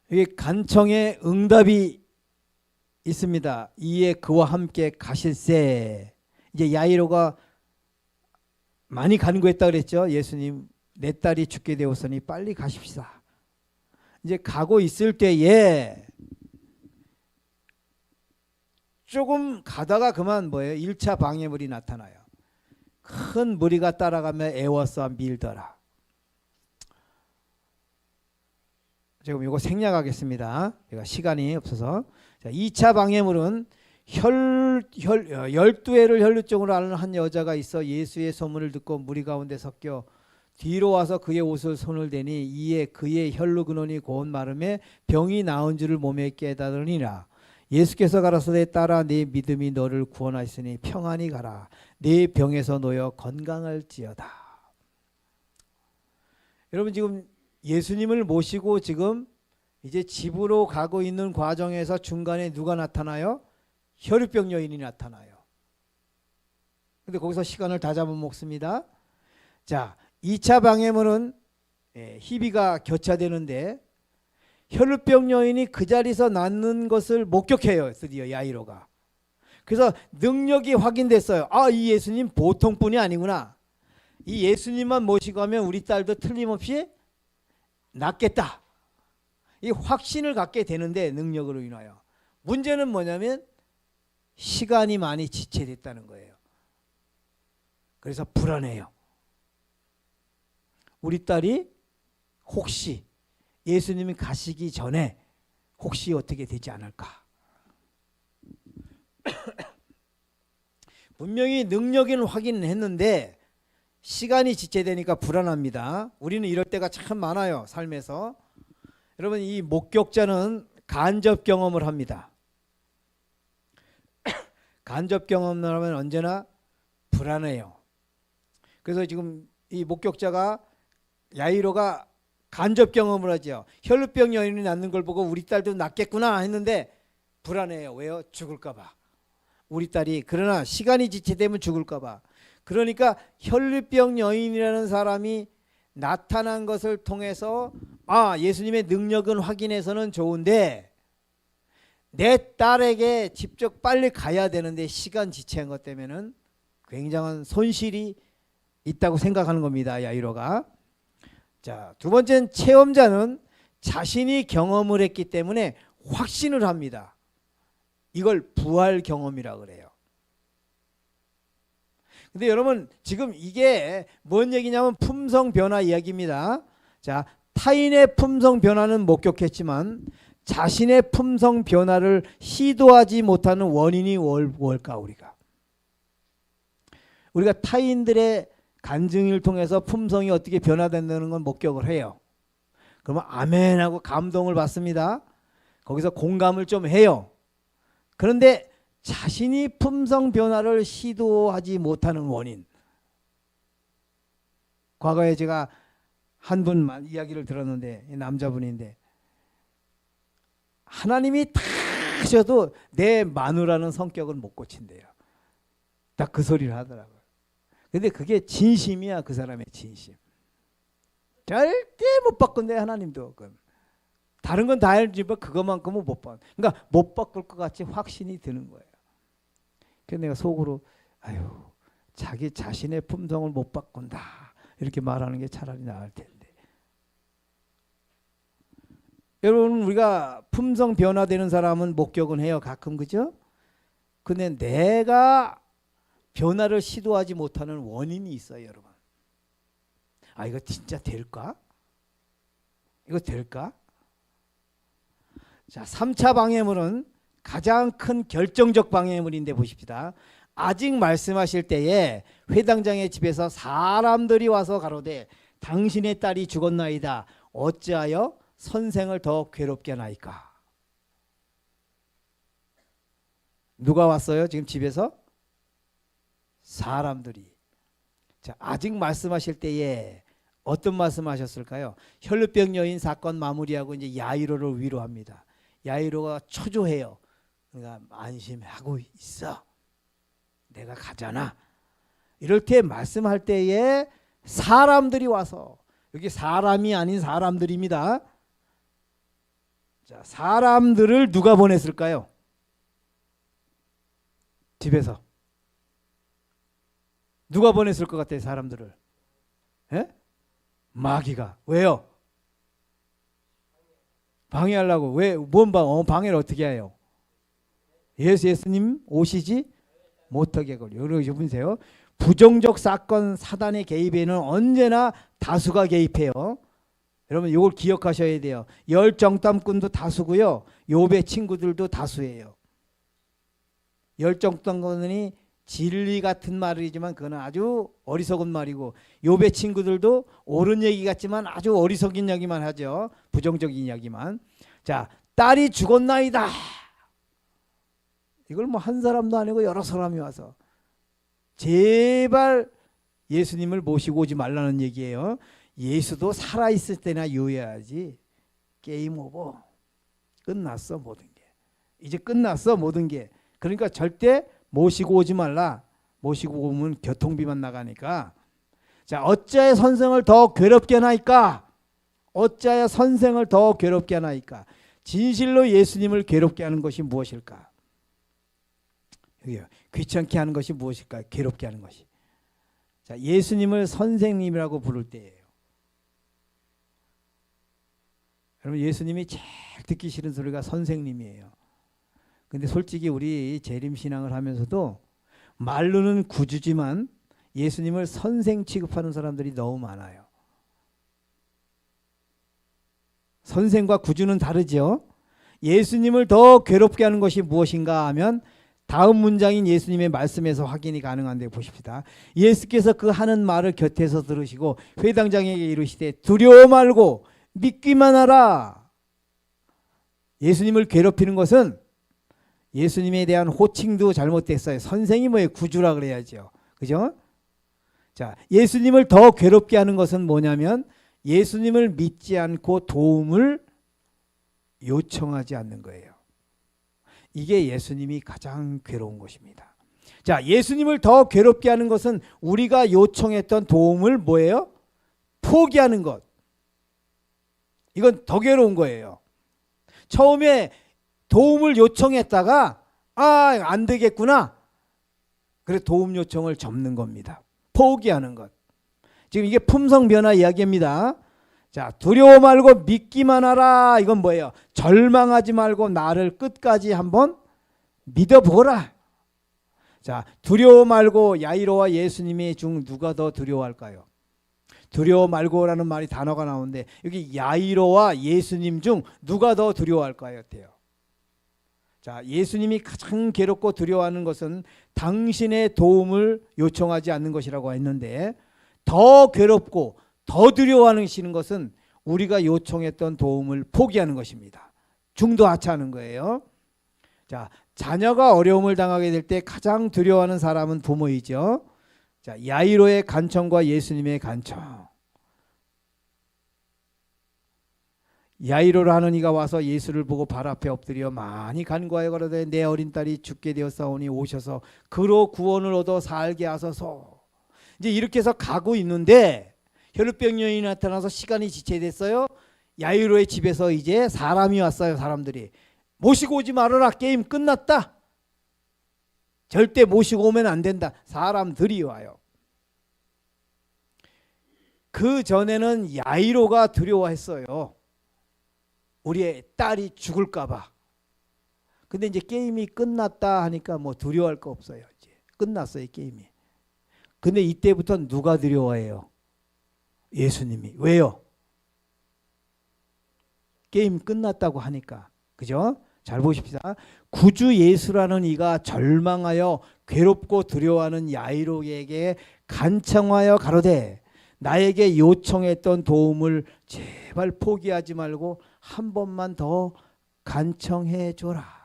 이게 간청의 응답이 있습니다. 이에 그와 함께 가실세. 이제 야이로가 많이 간구했다 그랬죠. 예수님, 내 딸이 죽게 되었으니 빨리 가십시다. 이제 가고 있을 때에 조금 가다가 그만 뭐예요? 1차 방해물이 나타나요. 큰 무리가 따라가며 애워싸 밀더라. 지금 이거 생략하겠습니다. 제가 시간이 없어서. 자, 2차 방해물은 12해를 혈루증으로 앓는 한 여자가 있어 예수의 소문을 듣고 무리 가운데 섞여 뒤로 와서 그의 옷을 손을 대니 이에 그의 혈루 근원이 고운 마름에 병이 나은 줄을 몸에 깨달으니라. 예수께서 가라사대 딸아 네 믿음이 너를 구원하였으니 평안히 가라. 네 병에서 놓여 건강할지어다. 여러분 지금 예수님을 모시고 지금 이제 집으로 가고 있는 과정에서 중간에 누가 나타나요? 혈유병 여인이 나타나요. 근데 거기서 시간을 다 잡아먹습니다. 자, 2차 방해물은 희비가 교차되는데 혈루병 여인이 그 자리에서 낫는 것을 목격해요. 드디어 야이로가. 그래서 능력이 확인됐어요. 아, 이 예수님 보통 분이 아니구나. 이 예수님만 모시고 하면 우리 딸도 틀림없이 낫겠다. 이 확신을 갖게 되는데 능력으로 인하여. 문제는 뭐냐면 시간이 많이 지체됐다는 거예요. 그래서 불안해요. 우리 딸이 혹시 예수님이 가시기 전에 혹시 어떻게 되지 않을까? 분명히 능력은 확인했는데 시간이 지체되니까 불안합니다. 우리는 이럴 때가 참 많아요. 삶에서. 여러분 이 목격자는 간접 경험을 합니다. 간접 경험을 하면 언제나 불안해요. 그래서 지금 이 목격자가 야이로가 간접 경험을 하죠. 혈루병 여인이 낫는 걸 보고 우리 딸도 낫겠구나 했는데 불안해요. 왜요? 죽을까 봐. 우리 딸이 그러나 시간이 지체되면 죽을까 봐. 그러니까 혈루병 여인이라는 사람이 나타난 것을 통해서 아, 예수님의 능력은 확인해서는 좋은데 내 딸에게 직접 빨리 가야 되는데 시간 지체한 것 때문에는 굉장한 손실이 있다고 생각하는 겁니다. 야이로가. 자, 두 번째는 체험자는 자신이 경험을 했기 때문에 확신을 합니다. 이걸 부활 경험이라고 그래요. 근데 여러분 지금 이게 뭔 얘기냐면 품성 변화 이야기입니다. 자, 타인의 품성 변화는 목격했지만 자신의 품성 변화를 시도하지 못하는 원인이 뭘까? 우리가 타인들의 간증을 통해서 품성이 어떻게 변화된다는 건 목격을 해요. 그러면 아멘하고 감동을 받습니다. 거기서 공감을 좀 해요. 그런데 자신이 품성 변화를 시도하지 못하는 원인. 과거에 제가 한 분만 이야기를 들었는데 남자분인데 하나님이 다 하셔도 내 마누라는 성격을 못 고친대요. 딱 그 소리를 하더라고요. 근데 그게 진심이야. 그 사람의 진심. 절대 못 바꾼대 하나님도. 다른 건 다 알지만 그것만큼은 못 바꾼. 그러니까 못 바꿀 것 같이 확신이 드는 거예요. 그래서 내가 속으로 아유 자기 자신의 품성을 못 바꾼다 이렇게 말하는 게 차라리 나을 텐데. 여러분 우리가 품성 변화되는 사람은 목격은 해요. 가끔 그죠? 근데 내가 변화를 시도하지 못하는 원인이 있어요. 여러분. 아 이거 진짜 될까? 이거 될까? 자, 3차 방해물은 가장 큰 결정적 방해물인데 보십시다. 아직 말씀하실 때에 회당장의 집에서 사람들이 와서 가로되 당신의 딸이 죽었나이다. 어찌하여 선생을 더 괴롭게 하나이까? 누가 왔어요? 지금 집에서? 사람들이. 자, 아직 말씀하실 때에 어떤 말씀하셨을까요? 혈루병 여인 사건 마무리하고 이제 야이로를 위로합니다. 야이로가 초조해요. 그러니까 안심하고 있어. 내가 가잖아. 이럴 때 말씀할 때에 사람들이 와서 여기 사람이 아닌 사람들입니다. 자, 사람들을 누가 보냈을까요? 집에서. 누가 보냈을 것 같아요, 사람들을? 예? 마귀가. 왜요? 방해하려고. 왜? 뭔 방해를 어떻게 해요? 예수님 오시지 못하게 걸려. 여러분 보세요. 부정적 사건 사단의 개입에는 언제나 다수가 개입해요. 여러분 이걸 기억하셔야 돼요. 열정탐꾼도 다수고요. 욥의 친구들도 다수예요. 열정탐꾼이 진리 같은 말이지만 그건 아주 어리석은 말이고 욥의 친구들도 옳은 얘기 같지만 아주 어리석은 이야기만 하죠. 부정적인 이야기만. 자, 딸이 죽었나이다. 이걸 뭐 한 사람도 아니고 여러 사람이 와서 제발 예수님을 모시고 오지 말라는 얘기예요. 예수도 살아있을 때나 요해야지. 게임 오버. 끝났어 모든 게. 이제 끝났어 모든 게. 그러니까 절대 모시고 오지 말라. 모시고 오면 교통비만 나가니까. 자, 어찌하여 선생을 더 괴롭게 하나이까? 어찌하여 선생을 더 괴롭게 하나이까? 진실로 예수님을 괴롭게 하는 것이 무엇일까? 여기요. 귀찮게 하는 것이 무엇일까? 괴롭게 하는 것이. 자, 예수님을 선생님이라고 부를 때예요. 여러분, 예수님이 제일 듣기 싫은 소리가 선생님이에요. 근데 솔직히 우리 재림신앙을 하면서도 말로는 구주지만 예수님을 선생 취급하는 사람들이 너무 많아요. 선생과 구주는 다르죠. 예수님을 더 괴롭게 하는 것이 무엇인가 하면 다음 문장인 예수님의 말씀에서 확인이 가능한데 보십시다. 예수께서 그 하는 말을 곁에서 들으시고 회당장에게 이르시되 두려워 말고 믿기만 하라. 예수님을 괴롭히는 것은 예수님에 대한 호칭도 잘못됐어요. 선생이 뭐예요? 구주라 그래야죠. 그죠? 자, 예수님을 더 괴롭게 하는 것은 뭐냐면 예수님을 믿지 않고 도움을 요청하지 않는 거예요. 이게 예수님이 가장 괴로운 것입니다. 자, 예수님을 더 괴롭게 하는 것은 우리가 요청했던 도움을 뭐예요? 포기하는 것. 이건 더 괴로운 거예요. 처음에 도움을 요청했다가 안 되겠구나. 그래서 도움 요청을 접는 겁니다. 포기하는 것. 지금 이게 품성 변화 이야기입니다. 자, 두려워 말고 믿기만 하라. 이건 뭐예요? 절망하지 말고 나를 끝까지 한번 믿어보라. 자, 두려워 말고 야이로와 예수님의 중 누가 더 두려워할까요? 두려워 말고라는 말이 단어가 나오는데 여기 야이로와 예수님 중 누가 더 두려워할까요? 어때요? 자, 예수님이 가장 괴롭고 두려워하는 것은 당신의 도움을 요청하지 않는 것이라고 했는데 더 괴롭고 더 두려워하시는 것은 우리가 요청했던 도움을 포기하는 것입니다. 중도하차하는 거예요. 자, 자녀가 어려움을 당하게 될 때 가장 두려워하는 사람은 부모이죠. 자, 야이로의 간청과 예수님의 간청. 야이로라는 이가 와서 예수를 보고 발 앞에 엎드려 많이 간구하여 가로되 내 어린 딸이 죽게 되었사오니 오셔서 그로 구원을 얻어 살게 하소서. 이제 이렇게 해서 가고 있는데 혈루병 여인이 나타나서 시간이 지체됐어요. 야이로의 집에서 이제 사람이 왔어요. 사람들이 모시고 오지 말아라. 게임 끝났다. 절대 모시고 오면 안 된다. 사람들이 와요. 그 전에는 야이로가 두려워했어요. 우리의 딸이 죽을까 봐. 근데 이제 게임이 끝났다 하니까 뭐 두려워할 거 없어요. 이제 끝났어요, 게임이. 근데 이때부터 누가 두려워해요? 예수님이. 왜요? 게임 끝났다고 하니까. 그죠? 잘 보십시다. 구주 예수라는 이가 절망하여 괴롭고 두려워하는 야이로에게 간청하여 가로되 나에게 요청했던 도움을 제발 포기하지 말고 한 번만 더 간청해 줘라.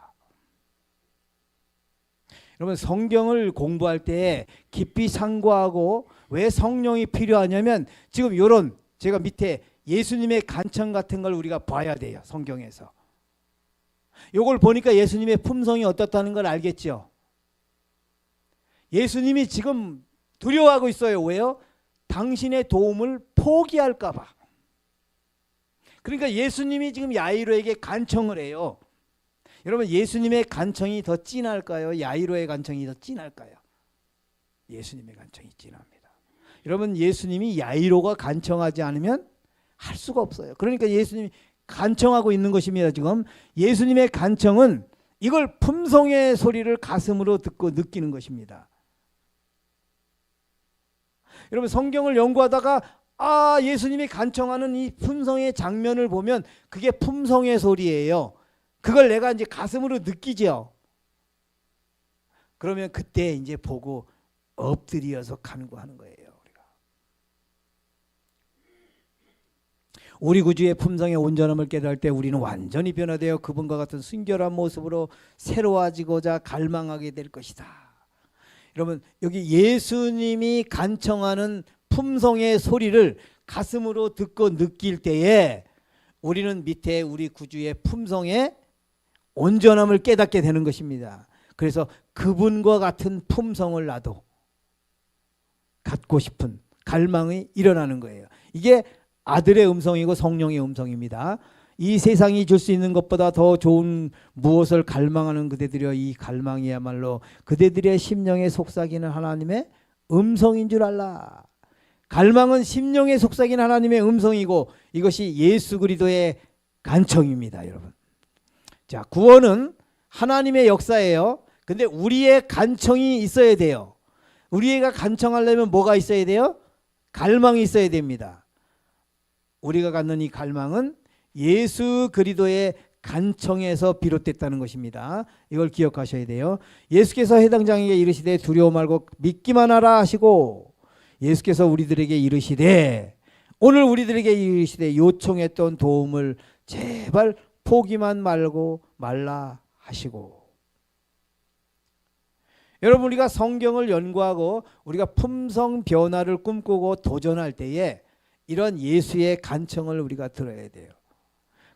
여러분, 성경을 공부할 때 깊이 상고하고 왜 성령이 필요하냐면 지금 이런 제가 밑에 예수님의 간청 같은 걸 우리가 봐야 돼요. 성경에서. 이걸 보니까 예수님의 품성이 어떻다는 걸 알겠죠. 예수님이 지금 두려워하고 있어요. 왜요? 당신의 도움을 포기할까 봐. 그러니까 예수님이 지금 야이로에게 간청을 해요. 여러분, 예수님의 간청이 더 진할까요? 야이로의 간청이 더 진할까요? 예수님의 간청이 진합니다. 여러분, 예수님이 야이로가 간청하지 않으면 할 수가 없어요. 그러니까 예수님이 간청하고 있는 것입니다. 지금 예수님의 간청은 이걸 품성의 소리를 가슴으로 듣고 느끼는 것입니다. 여러분, 성경을 연구하다가 예수님이 간청하는 이 품성의 장면을 보면 그게 품성의 소리예요. 그걸 내가 이제 가슴으로 느끼죠. 그러면 그때 이제 보고 엎드려서 간구하는 거예요. 우리가. 우리 구주의 품성의 온전함을 깨달을 때 우리는 완전히 변화되어 그분과 같은 순결한 모습으로 새로워지고자 갈망하게 될 것이다. 여러분, 여기 예수님이 간청하는 품성의 소리를 가슴으로 듣고 느낄 때에 우리는 밑에 우리 구주의 품성의 온전함을 깨닫게 되는 것입니다. 그래서 그분과 같은 품성을 나도 갖고 싶은 갈망이 일어나는 거예요. 이게 아들의 음성이고 성령의 음성입니다. 이 세상이 줄 수 있는 것보다 더 좋은 무엇을 갈망하는 그대들이여, 이 갈망이야말로 그대들의 심령에 속삭이는 하나님의 음성인 줄 알라. 갈망은 심령에 속삭이는 하나님의 음성이고 이것이 예수 그리스도의 간청입니다, 여러분. 자, 구원은 하나님의 역사예요. 근데 우리의 간청이 있어야 돼요. 우리가 간청하려면 뭐가 있어야 돼요? 갈망이 있어야 됩니다. 우리가 갖는 이 갈망은 예수 그리스도의 간청에서 비롯됐다는 것입니다. 이걸 기억하셔야 돼요. 예수께서 해당 장에게 이르시되 두려워 말고 믿기만 하라 하시고, 예수께서 우리들에게 이르시되, 오늘 우리들에게 이르시되 요청했던 도움을 제발 포기만 말고 말라 하시고. 여러분, 우리가 성경을 연구하고 우리가 품성 변화를 꿈꾸고 도전할 때에 이런 예수의 간청을 우리가 들어야 돼요.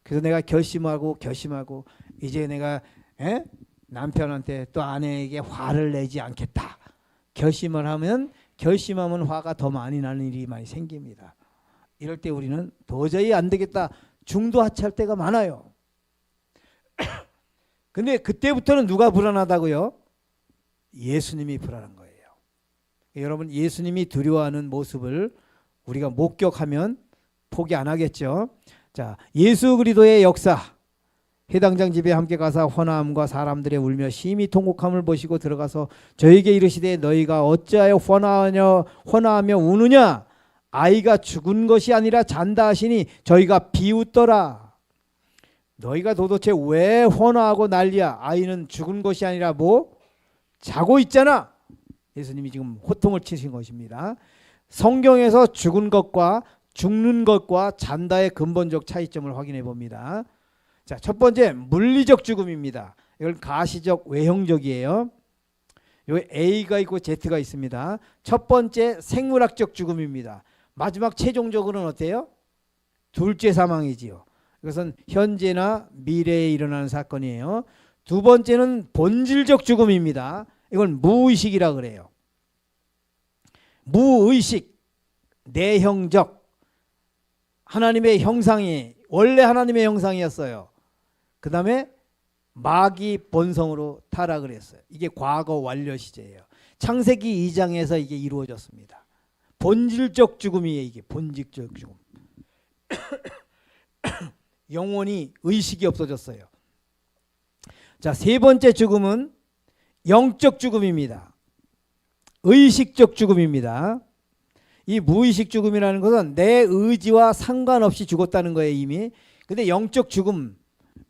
그래서 내가 결심하고 이제 내가 남편한테 또 아내에게 화를 내지 않겠다. 결심하면 화가 더 많이 나는 일이 많이 생깁니다. 이럴 때 우리는 도저히 안 되겠다. 중도하차할 때가 많아요. 근데 그때부터는 누가 불안하다고요? 예수님이 불안한 거예요. 여러분, 예수님이 두려워하는 모습을 우리가 목격하면 포기 안 하겠죠. 자, 예수 그리스도의 역사. 해당 장 집에 함께 가사 헌화함과 사람들의 울며 심히 통곡함을 보시고 들어가서 저에게 이르시되 너희가 어찌하여 헌화하며 우느냐? 아이가 죽은 것이 아니라 잔다 하시니 저희가 비웃더라. 너희가 도대체 왜 헌화하고 난리야? 아이는 죽은 것이 아니라 자고 있잖아. 예수님이 지금 호통을 치신 것입니다. 성경에서 죽은 것과 죽는 것과 잔다의 근본적 차이점을 확인해 봅니다. 자, 첫 번째 물리적 죽음입니다. 이건 가시적 외형적이에요. 여기 A가 있고 Z가 있습니다. 첫 번째 생물학적 죽음입니다. 마지막 최종적으로는 어때요? 둘째 사망이지요. 이것은 현재나 미래에 일어나는 사건이에요. 두 번째는 본질적 죽음입니다. 이건 무의식이라 그래요. 무의식, 내형적. 하나님의 형상이 원래 하나님의 형상이었어요. 그 다음에 마귀 본성으로 타락을 했어요. 이게 과거 완료 시제예요. 창세기 2장에서 이게 이루어졌습니다. 본질적 죽음이에요. 이게 본질적 죽음. 영혼이 의식이 없어졌어요. 자, 세 번째 죽음은 영적 죽음입니다. 의식적 죽음입니다. 이 무의식 죽음이라는 것은 내 의지와 상관없이 죽었다는 거예요, 이미. 근데 영적 죽음,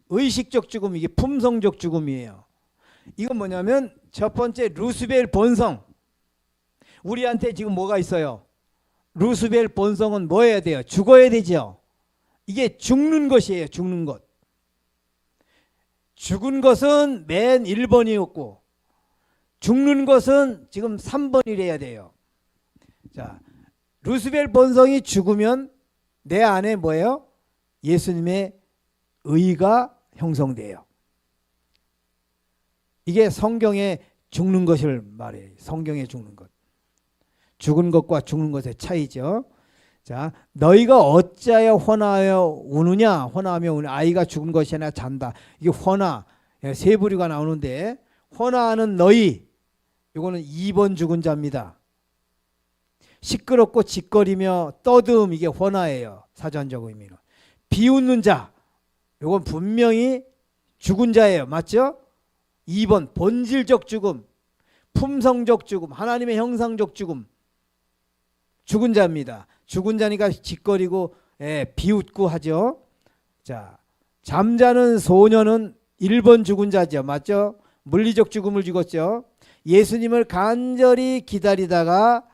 의식적 죽음, 이게 품성적 죽음이에요. 이건 뭐냐면 첫 번째 루스벨 본성. 우리한테 지금 뭐가 있어요? 루스벨 본성은 뭐 해야 돼요? 죽어야 되죠. 이게 죽는 것이에요. 죽는 것. 죽은 것은 맨 1번이었고 죽는 것은 지금 3번이래야 돼요. 자, 루스벨 본성이 죽으면 내 안에 뭐예요? 예수님의 의가 형성돼요. 이게 성경에 죽는 것을 말해요. 성경에 죽는 것. 죽은 것과 죽는 것의 차이죠. 자, 너희가 어찌하여 헌화하여 우느냐? 헌화하며 우느냐? 아이가 죽은 것이 아니라 잔다. 이게 헌화, 세 부류가 나오는데 헌화하는 너희, 이거는 2번 죽은 자입니다. 시끄럽고 짓거리며 떠듬, 이게 헌화예요. 사전적 의미는. 비웃는 자, 이건 분명히 죽은 자예요. 맞죠? 2번 본질적 죽음, 품성적 죽음, 하나님의 형상적 죽음. 죽은 자입니다. 죽은 자니까 짓거리고 비웃고 하죠. 자, 잠자는 소년은 1번 죽은 자죠. 맞죠? 물리적 죽음을 죽었죠. 예수님을 간절히 기다리다가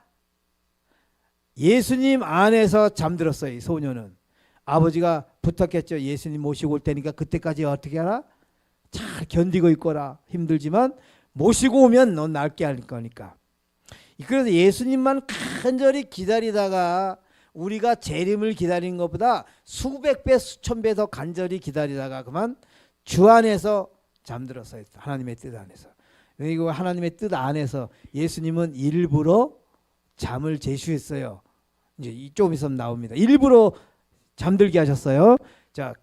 예수님 안에서 잠들었어요. 이 소년은. 아버지가 부탁했죠. 예수님 모시고 올 테니까 그때까지 어떻게 하라? 잘 견디고 있거라. 힘들지만 모시고 오면 넌 낫게 할 거니까. 그래서 예수님만 간절히 기다리다가 우리가 재림을 기다리는 것보다 수백 배 수천 배 더 간절히 기다리다가 그만 주 안에서 잠들었어요. 하나님의 뜻 안에서. 그리고 하나님의 뜻 안에서 예수님은 일부러 잠을 제시했어요. 이제 좀 있으면 나옵니다. 일부러 잠들게 하셨어요. 자,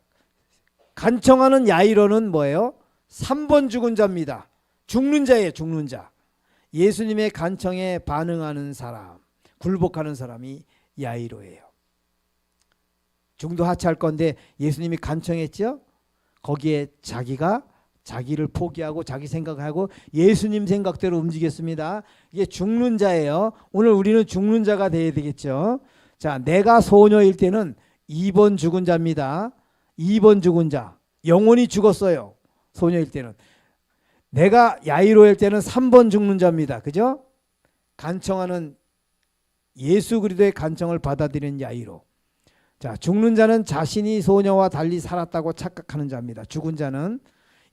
간청하는 야이로는 뭐예요? 3번 죽은 자입니다. 죽는 자예요. 죽는 자. 예수님의 간청에 반응하는 사람, 굴복하는 사람이 야이로예요. 중도 하차할 건데 예수님이 간청했죠. 거기에 자기가 자기를 포기하고 자기 생각하고 예수님 생각대로 움직였습니다. 이게 죽는 자예요. 오늘 우리는 죽는 자가 되어야 되겠죠. 자, 내가 소녀일 때는 2번 죽은 자입니다. 2번 죽은 자. 영원히 죽었어요. 소녀일 때는. 내가 야이로일 때는 3번 죽는 자입니다. 그죠? 간청하는 예수 그리스도의 간청을 받아들이는 야이로. 자, 죽는 자는 자신이 소녀와 달리 살았다고 착각하는 자입니다. 죽은 자는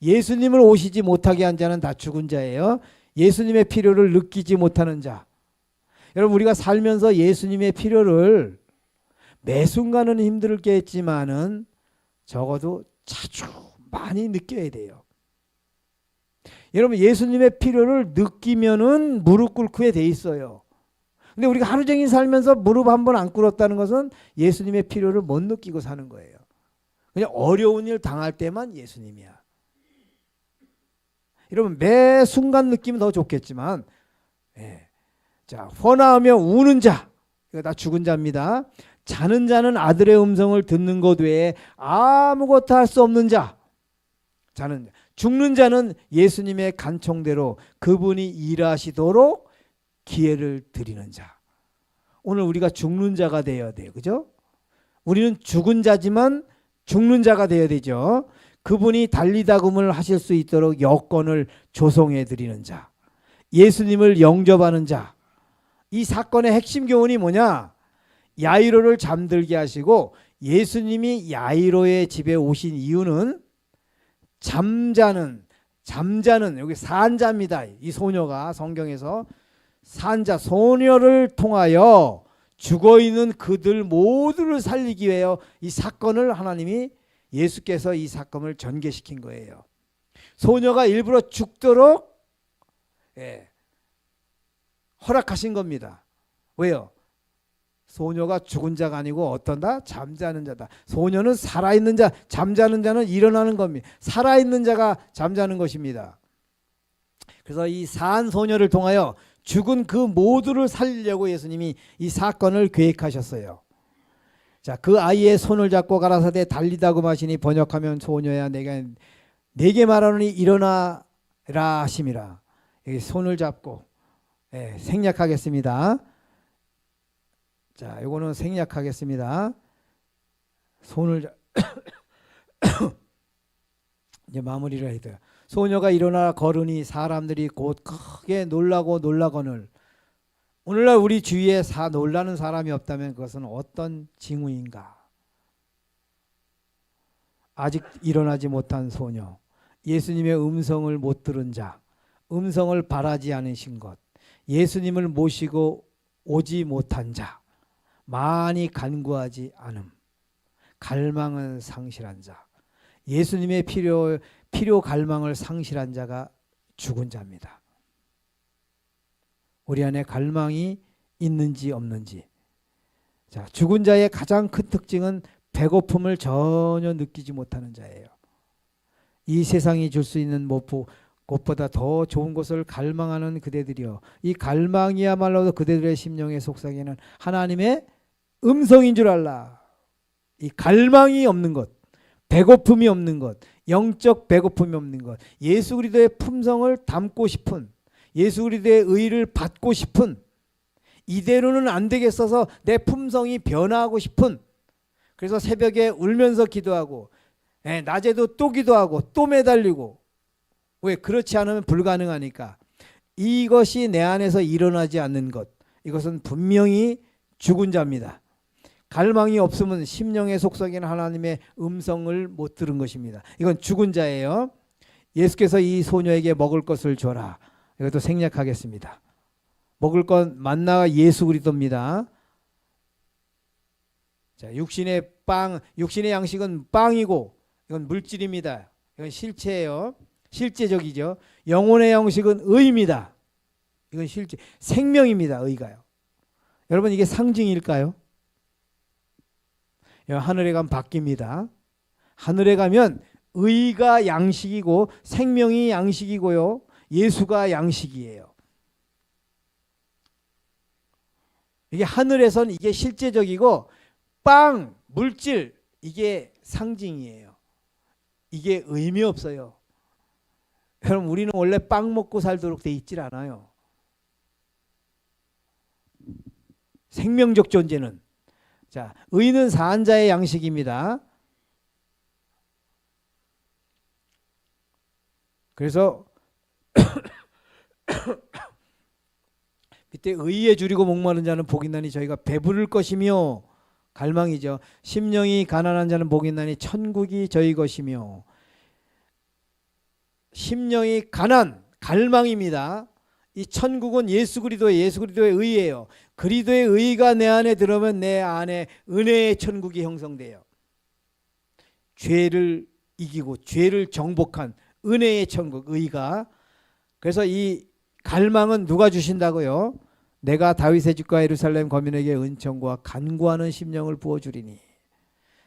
예수님을 오시지 못하게 한 자는 다 죽은 자예요. 예수님의 필요를 느끼지 못하는 자. 여러분, 우리가 살면서 예수님의 필요를 매 순간은 힘들겠지만은 적어도 자주 많이 느껴야 돼요. 여러분, 예수님의 필요를 느끼면은 무릎 꿇게 돼 있어요. 근데 우리가 하루 종일 살면서 무릎 한 번 안 꿇었다는 것은 예수님의 필요를 못 느끼고 사는 거예요. 그냥 어려운 일 당할 때만 예수님이야. 여러분, 매 순간 느끼면 더 좋겠지만, 예. 자, 번화하며 우는 자, 이거 다 죽은 자입니다. 자는 자는 아들의 음성을 듣는 것 외에 아무것도 할 수 없는 자. 자는 자. 죽는 자는 예수님의 간청대로 그분이 일하시도록 기회를 드리는 자. 오늘 우리가 죽는 자가 되어야 돼요. 그죠? 우리는 죽은 자지만 죽는 자가 되어야 되죠. 그분이 달리다금을 하실 수 있도록 여건을 조성해 드리는 자. 예수님을 영접하는 자. 이 사건의 핵심 교훈이 뭐냐? 야이로를 잠들게 하시고 예수님이 야이로의 집에 오신 이유는 잠자는 여기 산자입니다. 이 소녀가 성경에서 산자 소녀를 통하여 죽어있는 그들 모두를 살리기 위하여 이 사건을 하나님이 예수께서 이 사건을 전개시킨 거예요. 소녀가 일부러 죽도록 허락하신 겁니다. 왜요? 소녀가 죽은 자가 아니고 어떤다? 잠자는 자다. 소녀는 살아있는 자, 잠자는 자는 일어나는 겁니다. 살아있는 자가 잠자는 것입니다. 그래서 이 산 소녀를 통하여 죽은 그 모두를 살리려고 예수님이 이 사건을 계획하셨어요. 자, 그 아이의 손을 잡고 가라사대 달리다고 하시니 번역하면 소녀야 내게 말하노니 일어나라 하심이라. 여기 손을 잡고 생략하겠습니다. 자, 요거는 생략하겠습니다. 손을 이제 마무리를 해야 돼요. 소녀가 일어나 걸으니 사람들이 곧 크게 놀라거늘. 오늘날 우리 주위에 놀라는 사람이 없다면 그것은 어떤 징후인가? 아직 일어나지 못한 소녀, 예수님의 음성을 못 들은 자, 음성을 바라지 않으신 것, 예수님을 모시고 오지 못한 자, 많이 간구하지 않음, 갈망은 상실한 자, 예수님의 필요 갈망을 상실한 자가 죽은 자입니다. 우리 안에 갈망이 있는지 없는지. 자, 죽은 자의 가장 큰 특징은 배고픔을 전혀 느끼지 못하는 자예요. 이 세상이 줄 수 있는 것보다 더 좋은 것을 갈망하는 그대들이요. 이 갈망이야말로 그대들의 심령의 속삭이는 하나님의 음성인 줄 알라. 이 갈망이 없는 것, 배고픔이 없는 것, 영적 배고픔이 없는 것, 예수 그리스도의 품성을 담고 싶은, 예수 그리스도의 의를 받고 싶은, 이대로는 안 되겠어서 내 품성이 변화하고 싶은, 그래서 새벽에 울면서 기도하고 낮에도 또 기도하고 또 매달리고. 왜? 그렇지 않으면 불가능하니까. 이것이 내 안에서 일어나지 않는 것, 이것은 분명히 죽은 자입니다. 갈망이 없으면 심령의 속삭이는 하나님의 음성을 못 들은 것입니다. 이건 죽은 자예요. 예수께서 이 소녀에게 먹을 것을 줘라. 이것도 생략하겠습니다. 먹을 건 만나가 예수 그리스도입니다. 자, 육신의 양식은 빵이고 이건 물질입니다. 이건 실체예요. 실제적이죠. 영혼의 양식은 의입니다. 이건 실제 생명입니다. 의가요. 여러분 이게 상징일까요? 하늘에 가면 바뀝니다. 하늘에 가면 의가 양식이고 생명이 양식이고요. 예수가 양식이에요. 이게 하늘에선 이게 실제적이고 빵, 물질 이게 상징이에요. 이게 의미 없어요. 여러분 우리는 원래 빵 먹고 살도록 돼 있질 않아요. 생명적 존재는 자, 의는 사한 자의 양식입니다. 그래서 밑에 의에 줄이고 목마른 자는 복이 있나니 저희가 배부를 것이며 갈망이죠. 심령이 가난한 자는 복이 있나니 천국이 저희 것이며 심령이 갈망입니다. 이 천국은 예수 그리스도의 의예요. 그리스도의 의가 내 안에 들어오면 내 안에 은혜의 천국이 형성돼요. 죄를 이기고 죄를 정복한 은혜의 천국 의가. 그래서 이 갈망은 누가 주신다고요? 내가 다윗의 집과 예루살렘 거민에게 은총과 간구하는 심령을 부어주리니.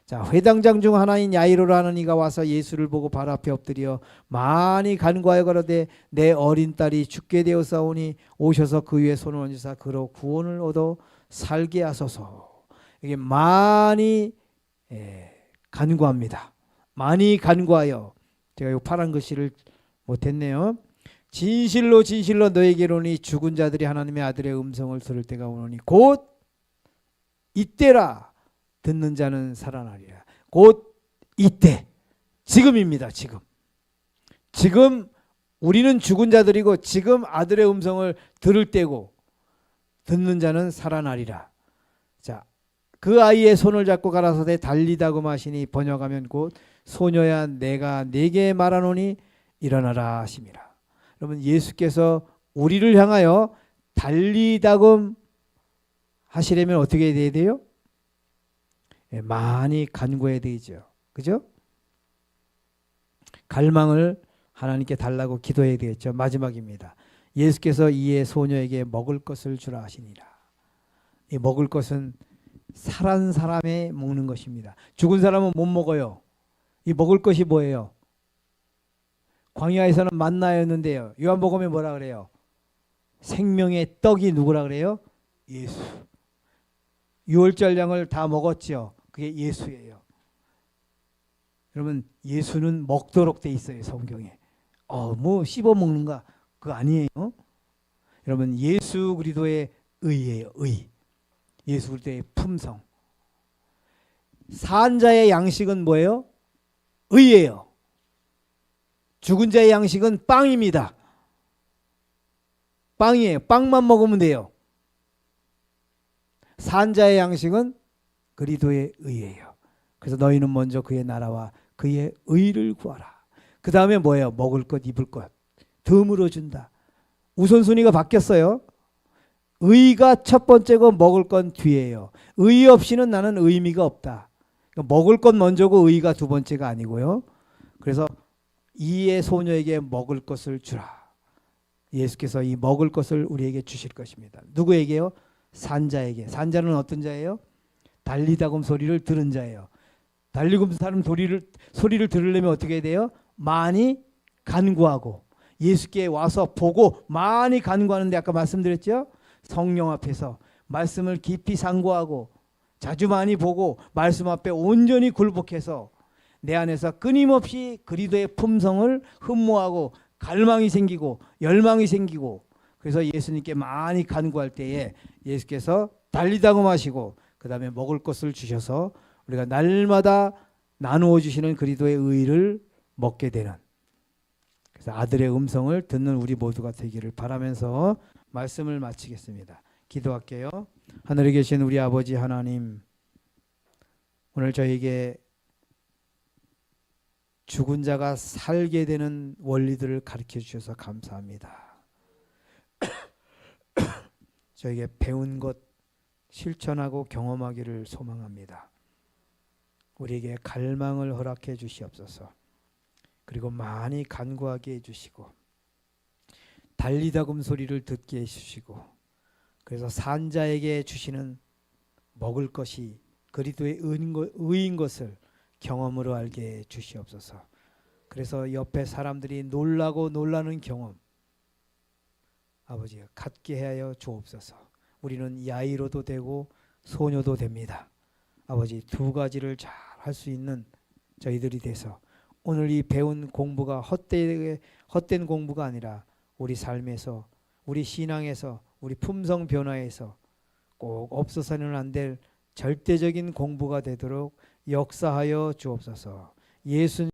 자, 회당장 중 하나인 야이로라는 이가 와서 예수를 보고 발 앞에 엎드려 많이 간구하여 가로되 내 어린 딸이 죽게 되었사오니 오셔서 그 위에 손을 얹으사 그로 구원을 얻어 살게 하소서. 이게 많이 간구합니다. 많이 간구하여. 제가 이 파란 글씨를 못했네요. 진실로 진실로 너에게로니 죽은 자들이 하나님의 아들의 음성을 들을 때가 오노니 곧 이때라. 듣는 자는 살아나리라. 곧 이때, 지금입니다. 지금 우리는 죽은 자들이고 지금 아들의 음성을 들을 때고 듣는 자는 살아나리라. 자, 그 아이의 손을 잡고 가라사대 달리다고 마시니 번역하면 곧 소녀야 내가 네게 말하노니 일어나라 하심이라. 여러분 예수께서 우리를 향하여 달리다금 하시려면 어떻게 해야 돼요? 많이 간구해야 되죠. 그죠? 갈망을 하나님께 달라고 기도해야 되겠죠. 마지막입니다. 예수께서 이에 소녀에게 먹을 것을 주라 하시니라. 이 먹을 것은 살한 사람에 먹는 것입니다. 죽은 사람은 못 먹어요. 이 먹을 것이 뭐예요? 광야에서는 만나였는데요. 요한복음에 뭐라 그래요? 생명의 떡이 누구라 그래요? 예수. 유월절량을 다 먹었죠. 그게 예수예요. 여러분 예수는 먹도록 돼 있어요. 성경에. 뭐 씹어 먹는가? 그거 아니에요. 여러분 예수 그리스도의 의예요. 의. 예수 그리스도의 품성. 산 자의 양식은 뭐예요? 의예요. 죽은 자의 양식은 빵입니다. 빵이에요. 빵만 먹으면 돼요. 산 자의 양식은 그리스도의 의예요. 그래서 너희는 먼저 그의 나라와 그의 의를 구하라. 그 다음에 뭐예요? 먹을 것, 입을 것. 덤으로 준다. 우선순위가 바뀌었어요. 의가 첫 번째고 먹을 건 뒤에요. 의 없이는 나는 의미가 없다. 그러니까 먹을 건 먼저고 의가 두 번째가 아니고요. 그래서 이의 소녀에게 먹을 것을 주라. 예수께서 이 먹을 것을 우리에게 주실 것입니다. 누구에게요? 산자에게. 산자는 어떤 자예요? 달리다금 소리를 들은 자예요. 달리금 사람 소리를 들으려면 어떻게 해야 돼요? 많이 간구하고 예수께 와서 보고 많이 간구하는데 아까 말씀드렸죠? 성령 앞에서 말씀을 깊이 상고하고 자주 많이 보고 말씀 앞에 온전히 굴복해서 내 안에서 끊임없이 그리스도의 품성을 흠모하고 갈망이 생기고 열망이 생기고 그래서 예수님께 많이 간구할 때에 예수께서 달리다고 마시고 그 다음에 먹을 것을 주셔서 우리가 날마다 나누어 주시는 그리스도의 의를 먹게 되는 그래서 아들의 음성을 듣는 우리 모두가 되기를 바라면서 말씀을 마치겠습니다. 기도할게요. 하늘에 계신 우리 아버지 하나님 오늘 저에게 죽은 자가 살게 되는 원리들을 가르쳐 주셔서 감사합니다. 저에게 배운 것 실천하고 경험하기를 소망합니다. 우리에게 갈망을 허락해 주시옵소서. 그리고 많이 간구하게 해주시고 달리다금 소리를 듣게 해주시고 그래서 산자에게 주시는 먹을 것이 그리스도의 의인 것을 경험으로 알게 주시옵소서. 그래서 옆에 사람들이 놀라고 놀라는 경험 아버지 갖게 하여 주옵소서. 우리는 야이로도 되고 소녀도 됩니다. 아버지 두 가지를 잘 할 수 있는 저희들이 돼서 오늘 이 배운 공부가 헛된 공부가 아니라 우리 삶에서 우리 신앙에서 우리 품성 변화에서 꼭 없어서는 안 될 절대적인 공부가 되도록 역사하여 주옵소서. 예수님